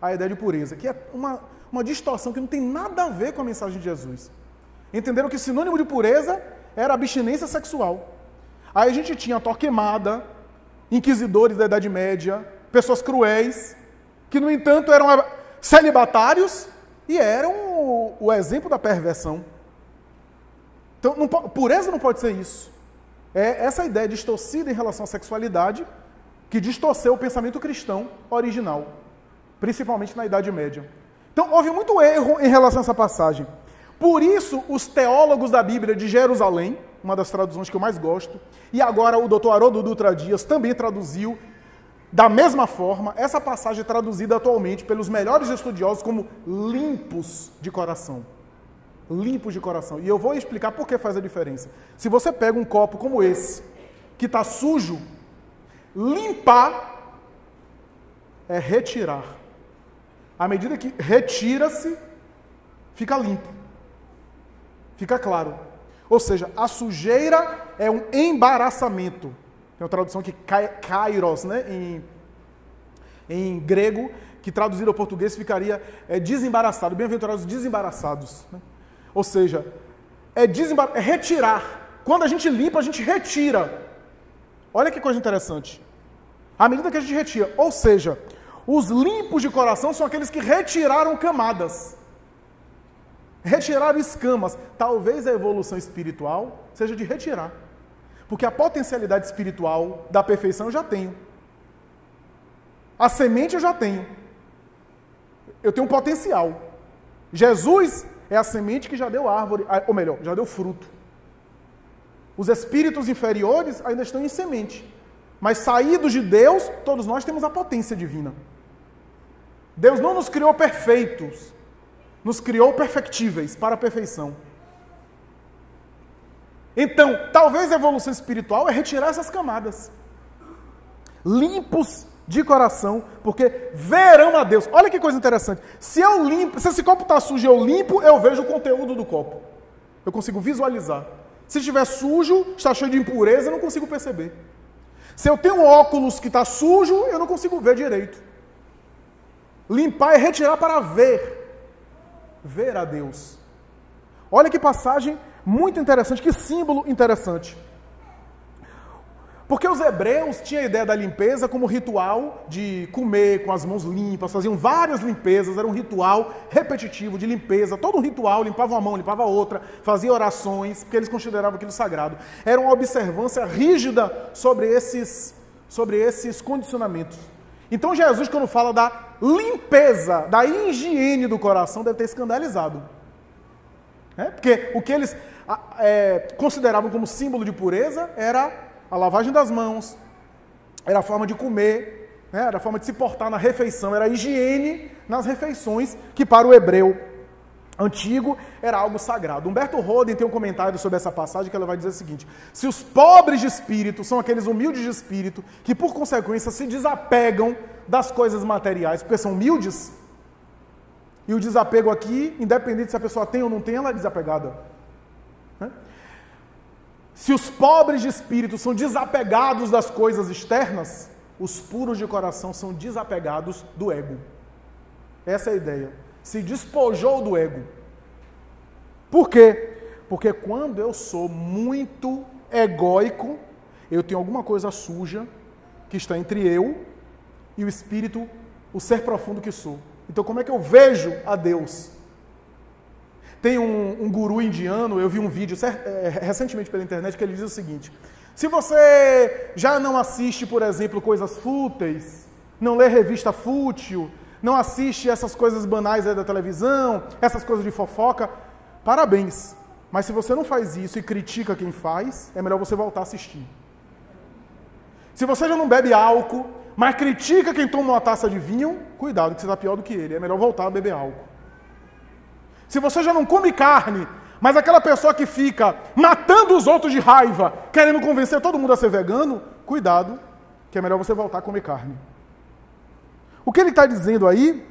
A ideia de pureza, que é uma distorção que não tem nada a ver com a mensagem de Jesus. Entenderam que sinônimo de pureza era abstinência sexual. Aí a gente tinha Torquemada, inquisidores da Idade Média, pessoas cruéis, que no entanto eram celibatários e eram o exemplo da perversão. Então, pureza não pode ser isso. É essa ideia distorcida em relação à sexualidade que distorceu o pensamento cristão original, principalmente na Idade Média. Então, houve muito erro em relação a essa passagem. Por isso, os teólogos da Bíblia de Jerusalém, uma das traduções que eu mais gosto, e agora o Dr. Haroldo Dutra Dias também traduziu da mesma forma, essa passagem é traduzida atualmente pelos melhores estudiosos como limpos de coração. Limpos de coração. E eu vou explicar por que faz a diferença. Se você pega um copo como esse, que está sujo, limpar é retirar. À medida que retira-se, fica limpo. Fica claro. Ou seja, a sujeira é um embaraçamento. Tem uma tradução que kairos, né? Em grego, que traduzido ao português ficaria desembaraçado. Bem-aventurados desembaraçados. Né? Ou seja, é retirar. Quando a gente limpa, a gente retira. Olha que coisa interessante. À medida que a gente retira. Ou seja, os limpos de coração são aqueles que retiraram camadas. Retiraram escamas. Talvez a evolução espiritual seja de retirar. Porque a potencialidade espiritual da perfeição eu já tenho. A semente eu já tenho. Eu tenho um potencial. Jesus é a semente que já deu árvore, ou melhor, já deu fruto. Os espíritos inferiores ainda estão em semente. Mas saídos de Deus, todos nós temos a potência divina. Deus não nos criou perfeitos, nos criou perfectíveis para a perfeição. Então, talvez a evolução espiritual é retirar essas camadas. Limpos de coração, porque verão a Deus. Olha que coisa interessante. Se eu limpo, se esse copo está sujo e eu limpo, eu vejo o conteúdo do copo. Eu consigo visualizar. Se estiver sujo, está cheio de impureza, eu não consigo perceber. Se eu tenho um óculos que está sujo, eu não consigo ver direito. Limpar é retirar para ver. Ver a Deus. Olha que passagem muito interessante, que símbolo interessante. Porque os hebreus tinham a ideia da limpeza como ritual de comer com as mãos limpas, faziam várias limpezas, era um ritual repetitivo de limpeza, todo um ritual, limpava uma mão, limpava a outra, fazia orações, porque eles consideravam aquilo sagrado. Era uma observância rígida sobre esses condicionamentos. Então Jesus, quando fala da limpeza, da higiene do coração, deve ter escandalizado. Porque o que eles consideravam como símbolo de pureza era a lavagem das mãos, era a forma de comer, era a forma de se portar na refeição, era a higiene nas refeições, que para o hebreu antigo era algo sagrado. Humberto Roden tem um comentário sobre essa passagem que ela vai dizer o seguinte: se os pobres de espírito são aqueles humildes de espírito que por consequência se desapegam das coisas materiais, porque são humildes, e o desapego aqui, independente se a pessoa tem ou não tem, ela é desapegada. Se os pobres de espírito são desapegados das coisas externas, os puros de coração são desapegados do ego. Essa é a ideia. Se despojou do ego. Por quê? Porque quando eu sou muito egóico, eu tenho alguma coisa suja que está entre eu e o espírito, o ser profundo que sou. Então como é que eu vejo a Deus? Tem um guru indiano, eu vi um vídeo recentemente pela internet que ele diz o seguinte: se você já não assiste, por exemplo, coisas fúteis, não lê revista fútil, não assiste essas coisas banais aí da televisão, essas coisas de fofoca, parabéns. Mas se você não faz isso e critica quem faz, é melhor você voltar a assistir. Se você já não bebe álcool, mas critica quem toma uma taça de vinho, cuidado que você está pior do que ele, é melhor voltar a beber álcool. Se você já não come carne, mas aquela pessoa que fica matando os outros de raiva, querendo convencer todo mundo a ser vegano, cuidado, que é melhor você voltar a comer carne. O que ele está dizendo aí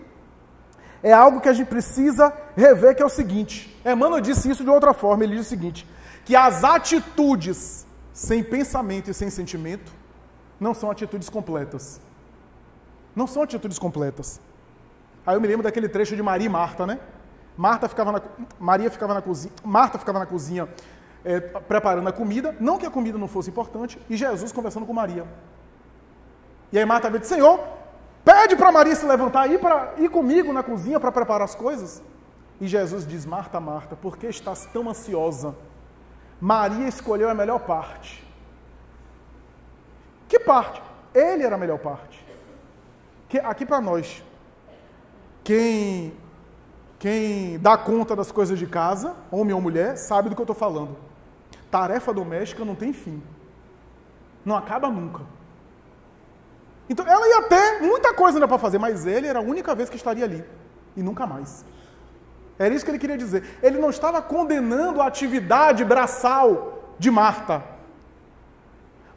é algo que a gente precisa rever, que é o seguinte: Emmanuel disse isso de outra forma, ele diz o seguinte, que as atitudes sem pensamento e sem sentimento não são atitudes completas. Não são atitudes completas. Aí eu me lembro daquele trecho de Maria e Marta, né? Marta ficava na cozinha preparando a comida, não que a comida não fosse importante, e Jesus conversando com Maria. E aí Marta veio e disse: Senhor, pede para Maria se levantar e para ir comigo na cozinha para preparar as coisas. E Jesus diz: Marta, Marta, por que estás tão ansiosa? Maria escolheu a melhor parte. Que parte? Ele era a melhor parte. Aqui para nós, quem dá conta das coisas de casa, homem ou mulher, sabe do que eu estou falando. Tarefa doméstica não tem fim. Não acaba nunca. Então, ela ia ter muita coisa ainda para fazer, mas ele era a única vez que estaria ali. E nunca mais. Era isso que ele queria dizer. Ele não estava condenando a atividade braçal de Marta.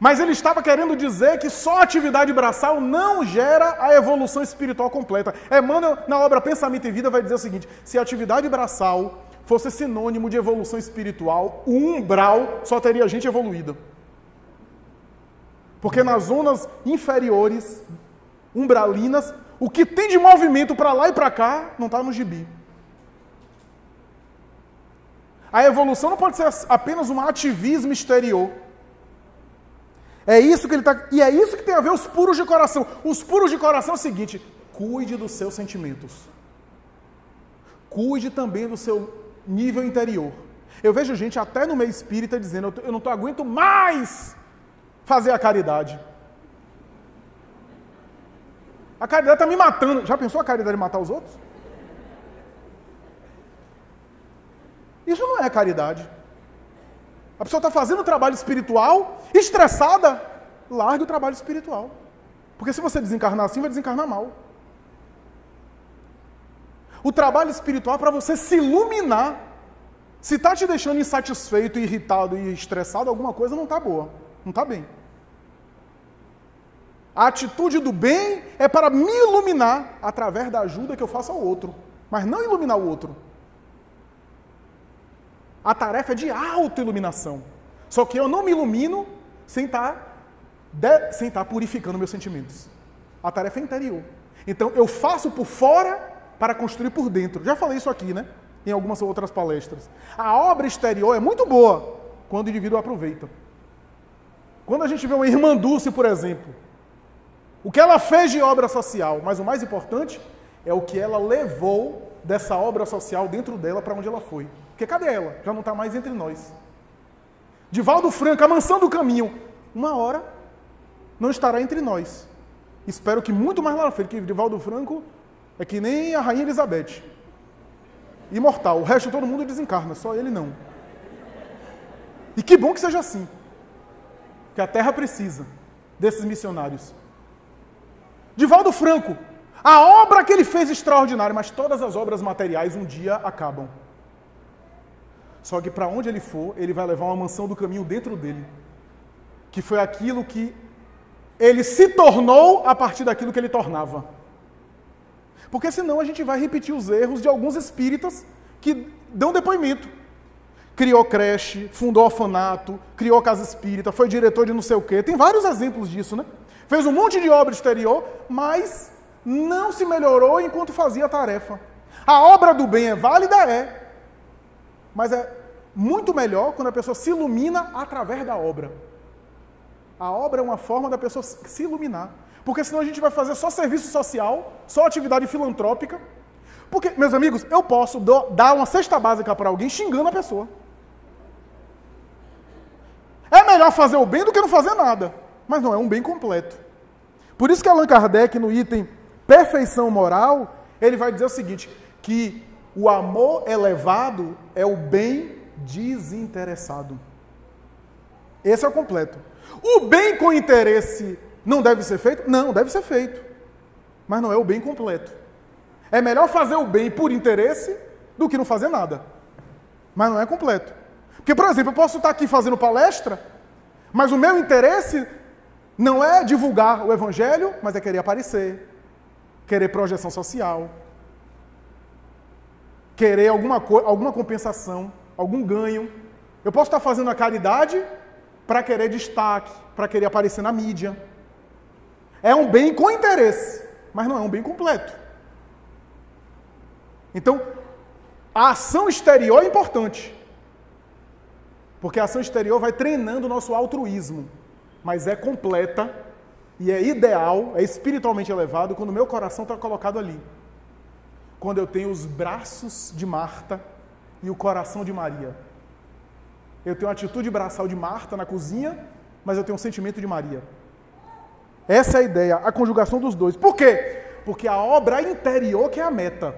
Mas ele estava querendo dizer que só a atividade braçal não gera a evolução espiritual completa. Emmanuel, na obra Pensamento e Vida, vai dizer o seguinte: se a atividade braçal fosse sinônimo de evolução espiritual, o umbral só teria gente evoluída. Porque nas zonas inferiores, umbralinas, o que tem de movimento para lá e para cá não está no gibi. A evolução não pode ser apenas um ativismo exterior. É isso que ele está. E é isso que tem a ver os puros de coração. Os puros de coração é o seguinte: cuide dos seus sentimentos. Cuide também do seu nível interior. Eu vejo gente até no meio espírita dizendo: eu não aguento mais fazer a caridade. A caridade está me matando. Já pensou a caridade matar os outros? Isso não é caridade. A pessoa está fazendo o trabalho espiritual, estressada, largue o trabalho espiritual. Porque se você desencarnar assim, vai desencarnar mal. O trabalho espiritual é para você se iluminar. Se está te deixando insatisfeito, irritado e estressado, alguma coisa não está boa, não está bem. A atitude do bem é para me iluminar através da ajuda que eu faço ao outro, mas não iluminar o outro. A tarefa é de autoiluminação. Só que eu não me ilumino sem estar purificando meus sentimentos. A tarefa é interior. Então, eu faço por fora para construir por dentro. Já falei isso aqui, né? Em algumas outras palestras. A obra exterior é muito boa quando o indivíduo aproveita. Quando a gente vê uma irmã Dulce, por exemplo, o que ela fez de obra social, mas o mais importante é o que ela levou dessa obra social dentro dela para onde ela foi. Porque cadê ela? Já não está mais entre nós. Divaldo Franco, a mansão do caminho, uma hora não estará entre nós. Espero que muito mais lá na frente, que Divaldo Franco é que nem a Rainha Elizabeth. Imortal. O resto todo mundo desencarna, só ele não. E que bom que seja assim. Que a Terra precisa desses missionários. Divaldo Franco, a obra que ele fez extraordinária, mas todas as obras materiais um dia acabam. Só que para onde ele for, ele vai levar uma mansão do caminho dentro dele. Que foi aquilo que ele se tornou a partir daquilo que ele tornava. Porque senão a gente vai repetir os erros de alguns espíritas que dão depoimento. Criou creche, fundou orfanato, criou casa espírita, foi diretor de não sei o quê. Tem vários exemplos disso, né? Fez um monte de obra exterior, mas não se melhorou enquanto fazia a tarefa. A obra do bem é válida? É. Mas é muito melhor quando a pessoa se ilumina através da obra. A obra é uma forma da pessoa se iluminar. Porque senão a gente vai fazer só serviço social, só atividade filantrópica. Porque, meus amigos, eu posso dar uma cesta básica para alguém xingando a pessoa. É melhor fazer o bem do que não fazer nada. Mas não é um bem completo. Por isso que Allan Kardec, no item perfeição moral, ele vai dizer o seguinte, que o amor elevado é o bem desinteressado. Esse é o completo. O bem com interesse não deve ser feito? Não, deve ser feito. Mas não é o bem completo. É melhor fazer o bem por interesse do que não fazer nada. Mas não é completo. Porque, por exemplo, eu posso estar aqui fazendo palestra, mas o meu interesse não é divulgar o evangelho, mas é querer aparecer, querer projeção social, querer alguma compensação, algum ganho. Eu posso estar fazendo a caridade para querer destaque, para querer aparecer na mídia. É um bem com interesse, mas não é um bem completo. Então, a ação exterior é importante. Porque a ação exterior vai treinando o nosso altruísmo. Mas é completa e é ideal, é espiritualmente elevado quando o meu coração está colocado ali. Quando eu tenho os braços de Marta e o coração de Maria. Eu tenho a atitude braçal de Marta na cozinha, mas eu tenho um sentimento de Maria. Essa é a ideia, a conjugação dos dois. Por quê? Porque a obra interior que é a meta.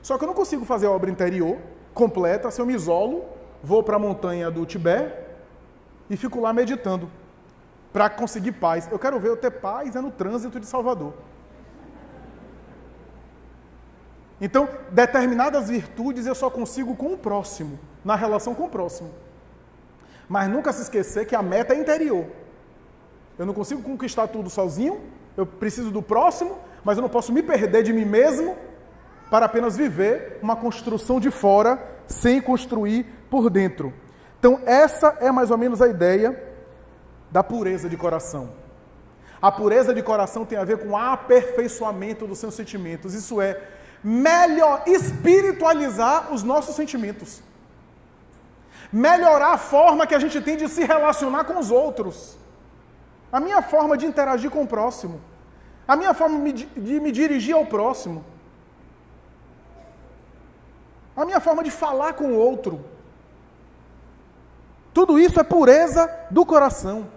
Só que eu não consigo fazer a obra interior completa se eu me isolo, vou para a montanha do Tibete e fico lá meditando para conseguir paz. Eu quero ver eu ter paz no trânsito de Salvador. Então, determinadas virtudes eu só consigo com o próximo, na relação com o próximo. Mas nunca se esquecer que a meta é interior. Eu não consigo conquistar tudo sozinho, eu preciso do próximo, mas eu não posso me perder de mim mesmo para apenas viver uma construção de fora sem construir por dentro. Então, essa é mais ou menos a ideia da pureza de coração. A pureza de coração tem a ver com o aperfeiçoamento dos seus sentimentos. Isso é, melhor espiritualizar os nossos sentimentos. Melhorar a forma que a gente tem de se relacionar com os outros. A minha forma de interagir com o próximo. A minha forma de me dirigir ao próximo. A minha forma de falar com o outro. Tudo isso é pureza do coração.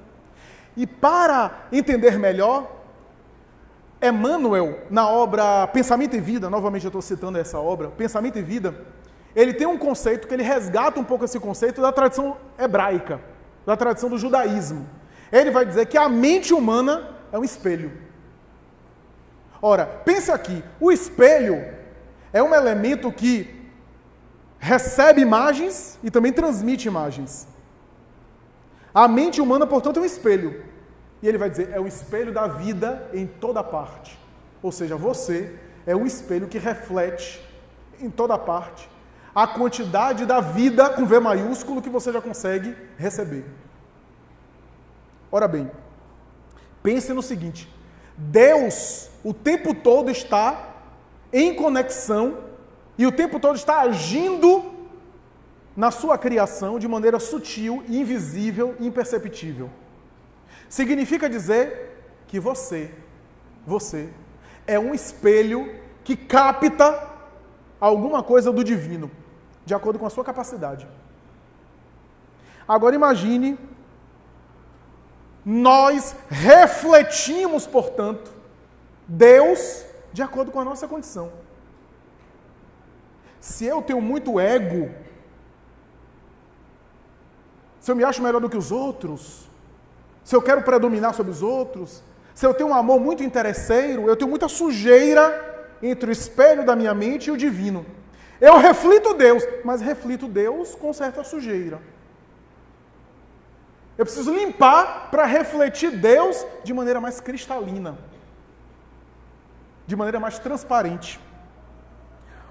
E para entender melhor, Emmanuel, na obra Pensamento e Vida, novamente eu estou citando essa obra, Pensamento e Vida, ele tem um conceito que ele resgata um pouco esse conceito da tradição hebraica, da tradição do judaísmo. Ele vai dizer que a mente humana é um espelho. Ora, pense aqui, o espelho é um elemento que recebe imagens e também transmite imagens. A mente humana, portanto, é um espelho. E ele vai dizer, é um espelho da vida em toda parte. Ou seja, você é um espelho que reflete em toda parte a quantidade da vida, com V maiúsculo, que você já consegue receber. Ora bem, pense no seguinte, Deus o tempo todo está em conexão e o tempo todo está agindo na sua criação de maneira sutil, invisível e imperceptível. Significa dizer que você é um espelho que capta alguma coisa do divino, de acordo com a sua capacidade. Agora imagine, nós refletimos, portanto, Deus de acordo com a nossa condição. Se eu tenho muito ego, se eu me acho melhor do que os outros, se eu quero predominar sobre os outros, se eu tenho um amor muito interesseiro, eu tenho muita sujeira entre o espelho da minha mente e o divino. Eu reflito Deus, mas reflito Deus com certa sujeira. Eu preciso limpar para refletir Deus de maneira mais cristalina, de maneira mais transparente.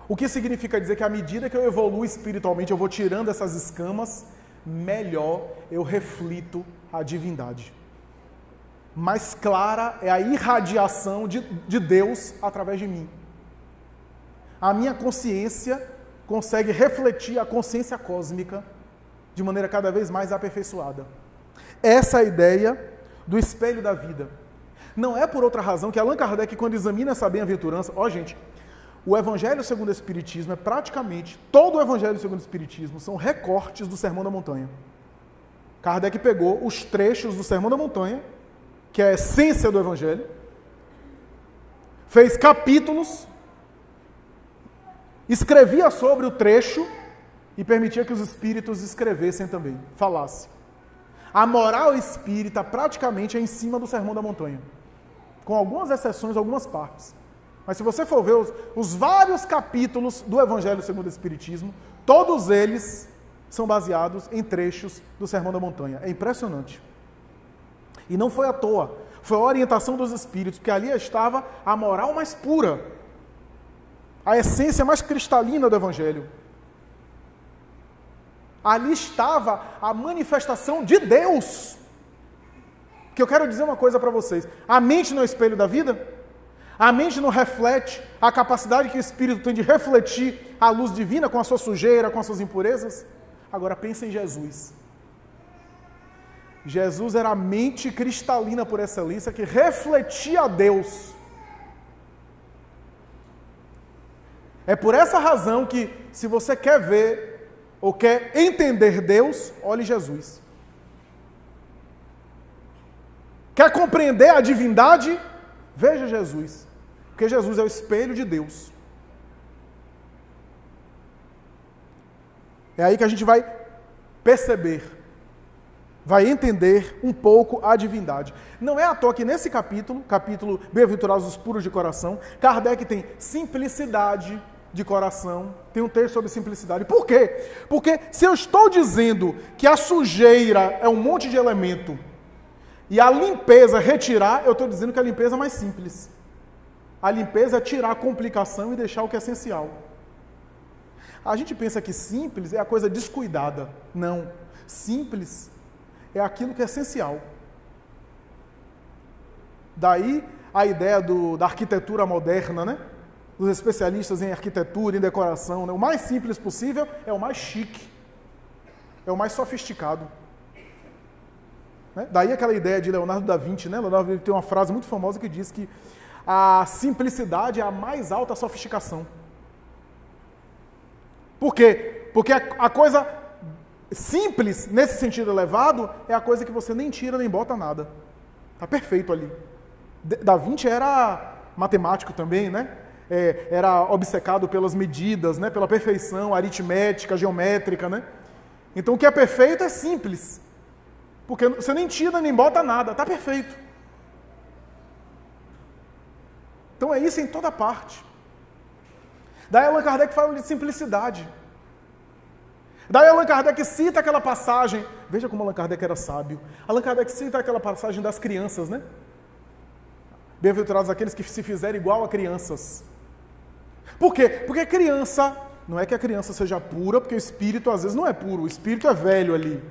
O que significa dizer que à medida que eu evoluo espiritualmente, eu vou tirando essas escamas, melhor eu reflito a divindade. Mais clara é a irradiação de Deus através de mim. A minha consciência consegue refletir a consciência cósmica de maneira cada vez mais aperfeiçoada. Essa é a ideia do espelho da vida. Não é por outra razão que Allan Kardec, quando examina essa bem-aventurança... gente, o Evangelho segundo o Espiritismo é praticamente... Todo o Evangelho segundo o Espiritismo são recortes do Sermão da Montanha. Kardec pegou os trechos do Sermão da Montanha, que é a essência do Evangelho, fez capítulos, escrevia sobre o trecho e permitia que os espíritos escrevessem também, falassem. A moral espírita praticamente é em cima do Sermão da Montanha, com algumas exceções, algumas partes. Mas se você for ver os vários capítulos do Evangelho segundo o Espiritismo, todos eles são baseados em trechos do Sermão da Montanha. É impressionante. E não foi à toa, foi a orientação dos espíritos, porque ali estava a moral mais pura, a essência mais cristalina do Evangelho. Ali estava a manifestação de Deus. Que eu quero dizer uma coisa para vocês. A mente não é o espelho da vida? A mente não reflete a capacidade que o Espírito tem de refletir a luz divina com a sua sujeira, com as suas impurezas? Agora pense em Jesus. Jesus era a mente cristalina por excelência que refletia a Deus. É por essa razão que, se você quer ver ou quer entender Deus, olhe Jesus. Quer compreender a divindade? Veja Jesus. Porque Jesus é o espelho de Deus. É aí que a gente vai perceber, vai entender um pouco a divindade. Não é à toa que nesse capítulo Bem-aventurados os puros de coração, Kardec tem simplicidade de coração, tem um texto sobre simplicidade. Por quê? Porque se eu estou dizendo que a sujeira é um monte de elemento e a limpeza retirar, eu estou dizendo que a limpeza é mais simples. A limpeza é tirar a complicação e deixar o que é essencial. A gente pensa que simples é a coisa descuidada. Não. Simples é aquilo que é essencial. Daí a ideia da arquitetura moderna, né? Dos especialistas em arquitetura, em decoração. Né? O mais simples possível é o mais chique. É o mais sofisticado. Né? Daí aquela ideia de Leonardo da Vinci, né? Leonardo da Vinci tem uma frase muito famosa que diz que a simplicidade é a mais alta sofisticação. Por quê? Porque a coisa simples, nesse sentido elevado, é a coisa que você nem tira nem bota nada. Está perfeito ali. Da Vinci era matemático também, né? Era obcecado pelas medidas, né? Pela perfeição aritmética, geométrica, né? Então o que é perfeito é simples. Porque você nem tira nem bota nada, está perfeito. Então é isso em toda parte. Daí Allan Kardec fala de simplicidade. Daí Allan Kardec cita aquela passagem, veja como Allan Kardec era sábio. Allan Kardec cita aquela passagem das crianças, né? Bem-aventurados aqueles que se fizerem igual a crianças. Por quê? Porque criança, não é que a criança seja pura, porque o espírito às vezes não é puro, o espírito é velho ali.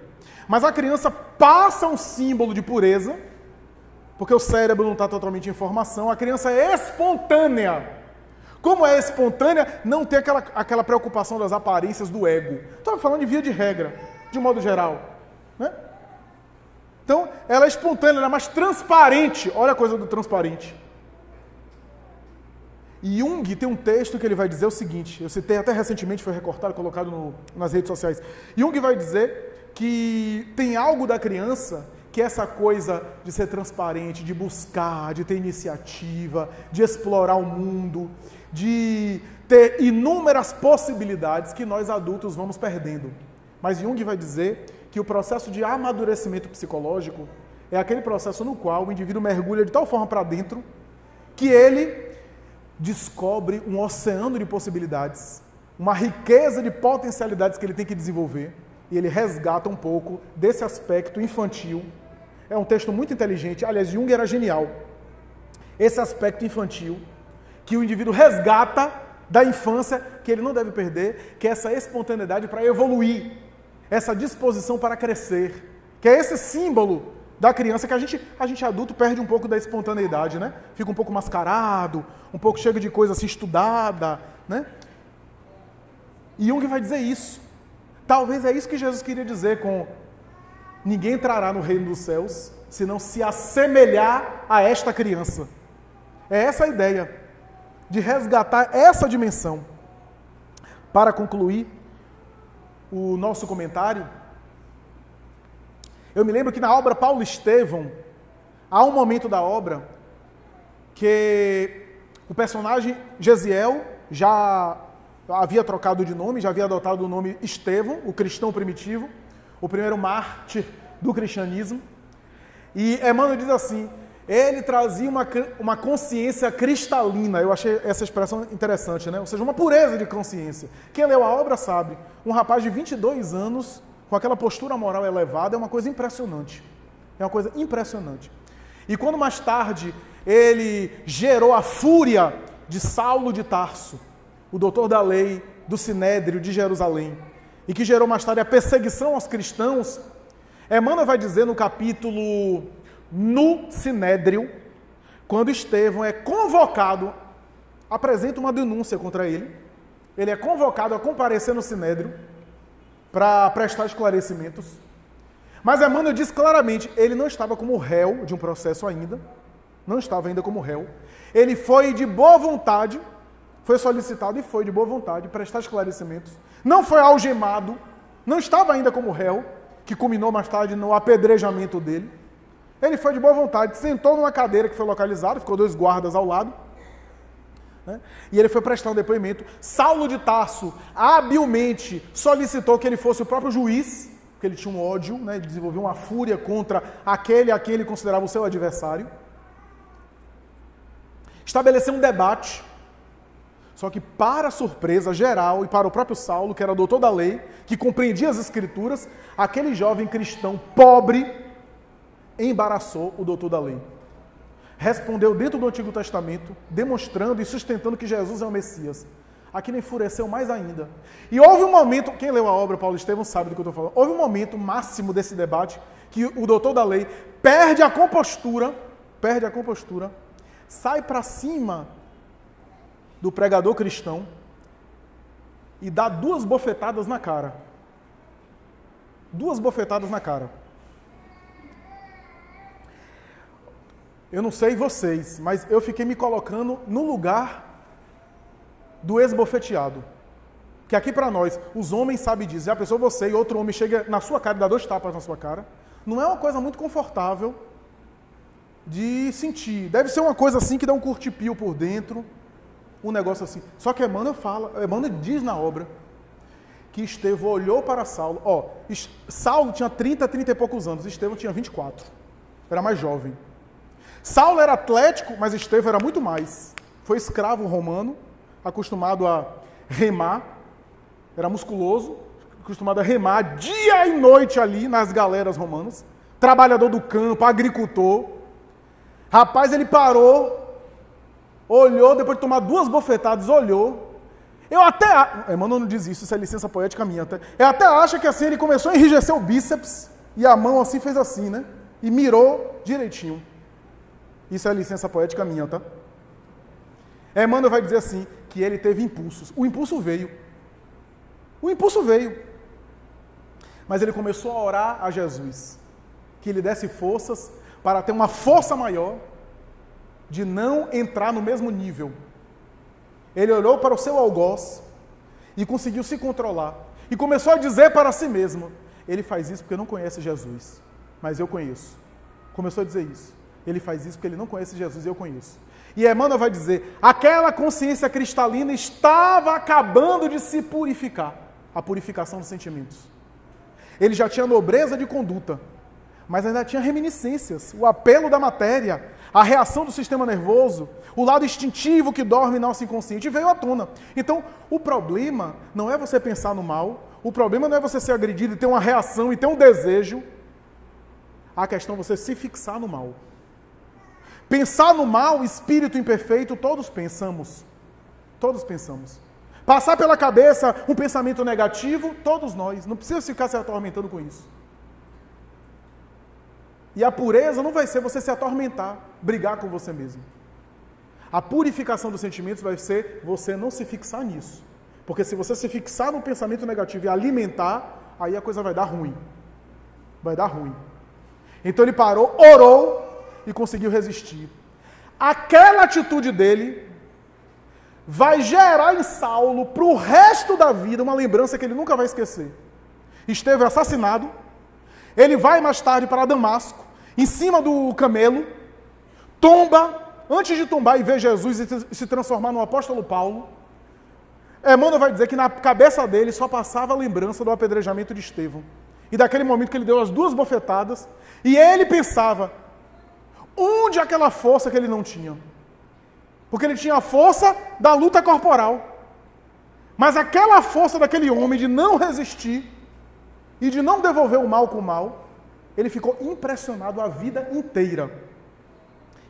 Mas a criança passa um símbolo de pureza, porque o cérebro não está totalmente em formação, a criança é espontânea. Como é espontânea, não tem aquela preocupação das aparências do ego. Estou falando de via de regra, de modo geral. Né? Então, ela é espontânea, ela é mais transparente. Olha a coisa do transparente. E Jung tem um texto que ele vai dizer o seguinte, eu citei até recentemente, foi recortado, colocado nas redes sociais. Jung vai dizer que tem algo da criança que é essa coisa de ser transparente, de buscar, de ter iniciativa, de explorar o mundo, de ter inúmeras possibilidades que nós adultos vamos perdendo. Mas Jung vai dizer que o processo de amadurecimento psicológico é aquele processo no qual o indivíduo mergulha de tal forma para dentro que ele descobre um oceano de possibilidades, uma riqueza de potencialidades que ele tem que desenvolver, e ele resgata um pouco desse aspecto infantil. É um texto muito inteligente, aliás, Jung era genial. Esse aspecto infantil, que o indivíduo resgata da infância, que ele não deve perder, que é essa espontaneidade para evoluir, essa disposição para crescer, que é esse símbolo da criança que a gente adulto perde um pouco da espontaneidade, né? Fica um pouco mascarado, um pouco cheio de coisa assim estudada, né? E Jung vai dizer isso. Talvez é isso que Jesus queria dizer com ninguém entrará no reino dos céus se não se assemelhar a esta criança. É essa a ideia, de resgatar essa dimensão. Para concluir o nosso comentário, eu me lembro que na obra Paulo Estevão, há um momento da obra que o personagem Gesiel já havia trocado de nome, já havia adotado o nome Estevão, o cristão primitivo, o primeiro mártir do cristianismo. E Emmanuel diz assim, ele trazia uma consciência cristalina, eu achei essa expressão interessante, né? Ou seja, uma pureza de consciência. Quem leu a obra sabe, um rapaz de 22 anos, com aquela postura moral elevada, é uma coisa impressionante. É uma coisa impressionante. E quando mais tarde ele gerou a fúria de Saulo de Tarso, o doutor da lei do Sinédrio de Jerusalém, e que gerou mais tarde a perseguição aos cristãos, Emmanuel vai dizer no capítulo no Sinédrio, quando Estevão é convocado, apresenta uma denúncia contra ele é convocado a comparecer no Sinédrio para prestar esclarecimentos, mas Emmanuel diz claramente, ele não estava como réu de um processo ainda, não estava ainda como réu, ele foi de boa vontade, foi solicitado e foi de boa vontade prestar esclarecimentos, não foi algemado, não estava ainda como réu, que culminou mais tarde no apedrejamento dele. Ele foi de boa vontade, sentou numa cadeira que foi localizada, ficou 2 guardas ao lado, né? E ele foi prestar um depoimento. Saulo de Tarso habilmente solicitou que ele fosse o próprio juiz, porque ele tinha um ódio, né? Ele desenvolveu uma fúria contra aquele a quem ele considerava o seu adversário. Estabeleceu um debate, só que para a surpresa geral e para o próprio Saulo, que era doutor da lei, que compreendia as escrituras, aquele jovem cristão pobre embaraçou o doutor da lei. Respondeu dentro do Antigo Testamento, demonstrando e sustentando que Jesus é o Messias. Aquilo enfureceu mais ainda. E houve um momento, quem leu a obra Paulo Estevão sabe do que eu estou falando, houve um momento máximo desse debate, que o doutor da lei perde a compostura, sai para cima do pregador cristão e dá 2 bofetadas na cara. 2 bofetadas na cara. Eu não sei vocês, mas eu fiquei me colocando no lugar do esbofeteado. Que aqui para nós, os homens sabem disso. Já pensou você e outro homem chega na sua cara e dá 2 tapas na sua cara? Não é uma coisa muito confortável de sentir. Deve ser uma coisa assim que dá um curtipio por dentro, um negócio assim. Só que Emmanuel diz na obra que Estevão olhou para Saulo. Saulo tinha 30 e poucos anos, Estevão tinha 24. Era mais jovem. Saulo era atlético, mas Estevão era muito mais. Foi escravo romano, acostumado a remar, era musculoso, acostumado a remar dia e noite ali nas galeras romanas, trabalhador do campo, agricultor. Rapaz, ele parou, olhou, depois de tomar 2 bofetadas, olhou. Emmanuel não diz isso é licença poética minha. Eu até acho que assim ele começou a enrijecer o bíceps e a mão assim fez assim, né? E mirou direitinho. Isso é licença poética minha, tá? Emmanuel vai dizer assim, que ele teve impulsos. O impulso veio. Mas ele começou a orar a Jesus. que lhe desse forças para ter uma força maior de não entrar no mesmo nível. Ele olhou para o seu algoz e conseguiu se controlar. E começou a dizer para si mesmo, ele faz isso porque não conhece Jesus, mas eu conheço. Começou a dizer isso. Ele faz isso porque ele não conhece Jesus e eu conheço. E Emmanuel vai dizer, aquela consciência cristalina estava acabando de se purificar. A purificação dos sentimentos. Ele já tinha nobreza de conduta, mas ainda tinha reminiscências, o apelo da matéria, a reação do sistema nervoso, o lado instintivo que dorme em nosso inconsciente veio à tona. Então, o problema não é você pensar no mal, o problema não é você ser agredido e ter uma reação e ter um desejo. A questão é você se fixar no mal. Pensar no mal, espírito imperfeito, todos pensamos. Todos pensamos. Passar pela cabeça um pensamento negativo, todos nós. Não precisa ficar se atormentando com isso. E a pureza não vai ser você se atormentar, brigar com você mesmo. A purificação dos sentimentos vai ser você não se fixar nisso. Porque se você se fixar no pensamento negativo e alimentar, aí a coisa vai dar ruim. Vai dar ruim. Então ele parou, orou e conseguiu resistir. Aquela atitude dele vai gerar em Saulo, para o resto da vida, uma lembrança que ele nunca vai esquecer. Esteve assassinado, ele vai mais tarde para Damasco, em cima do camelo, tomba, antes de tombar e ver Jesus e se transformar no apóstolo Paulo, Emmanuel vai dizer que na cabeça dele só passava a lembrança do apedrejamento de Estevão. E daquele momento que ele deu as 2 bofetadas, e ele pensava, onde aquela força que ele não tinha? Porque ele tinha a força da luta corporal. Mas aquela força daquele homem de não resistir e de não devolver o mal com o mal, ele ficou impressionado a vida inteira.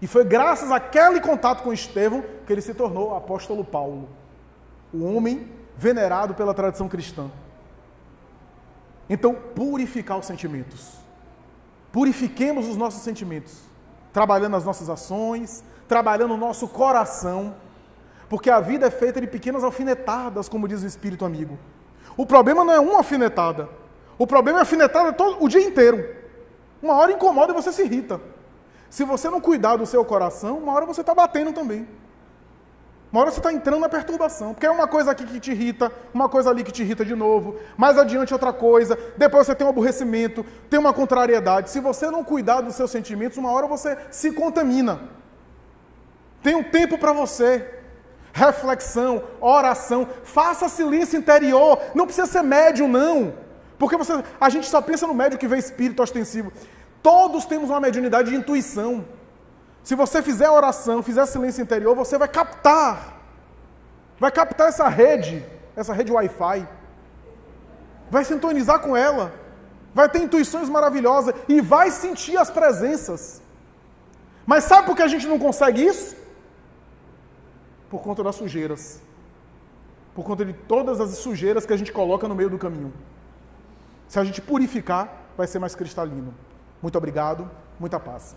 E foi graças àquele contato com Estevão que ele se tornou o apóstolo Paulo, o homem venerado pela tradição cristã. Então, purificar os sentimentos. Purifiquemos os nossos sentimentos, trabalhando as nossas ações, trabalhando o nosso coração, porque a vida é feita de pequenas alfinetadas, como diz o Espírito amigo. O problema não é uma alfinetada, o problema é alfinetada o dia inteiro. Uma hora incomoda e você se irrita. Se você não cuidar do seu coração, uma hora você está batendo também. Uma hora você está entrando na perturbação, porque é uma coisa aqui que te irrita, uma coisa ali que te irrita de novo, mais adiante outra coisa, depois você tem um aborrecimento, tem uma contrariedade. Se você não cuidar dos seus sentimentos, uma hora você se contamina. Tem um tempo para você. Reflexão, oração, faça silêncio interior, não precisa ser médium não, porque a gente só pensa no médium que vê espírito ostensivo. Todos temos uma mediunidade de intuição. Se você fizer oração, fizer silêncio interior, você vai captar essa rede Wi-Fi, vai sintonizar com ela, vai ter intuições maravilhosas e vai sentir as presenças. Mas sabe por que a gente não consegue isso? Por conta das sujeiras, por conta de todas as sujeiras que a gente coloca no meio do caminho. Se a gente purificar, vai ser mais cristalino. Muito obrigado, muita paz.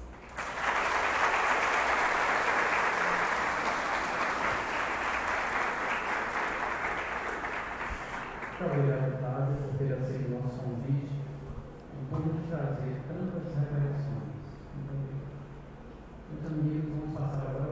Muito obrigado, Fábio, por ter aceito o nosso convite e por nos trazer tantas reflexões. Meus amigos, vamos passar agora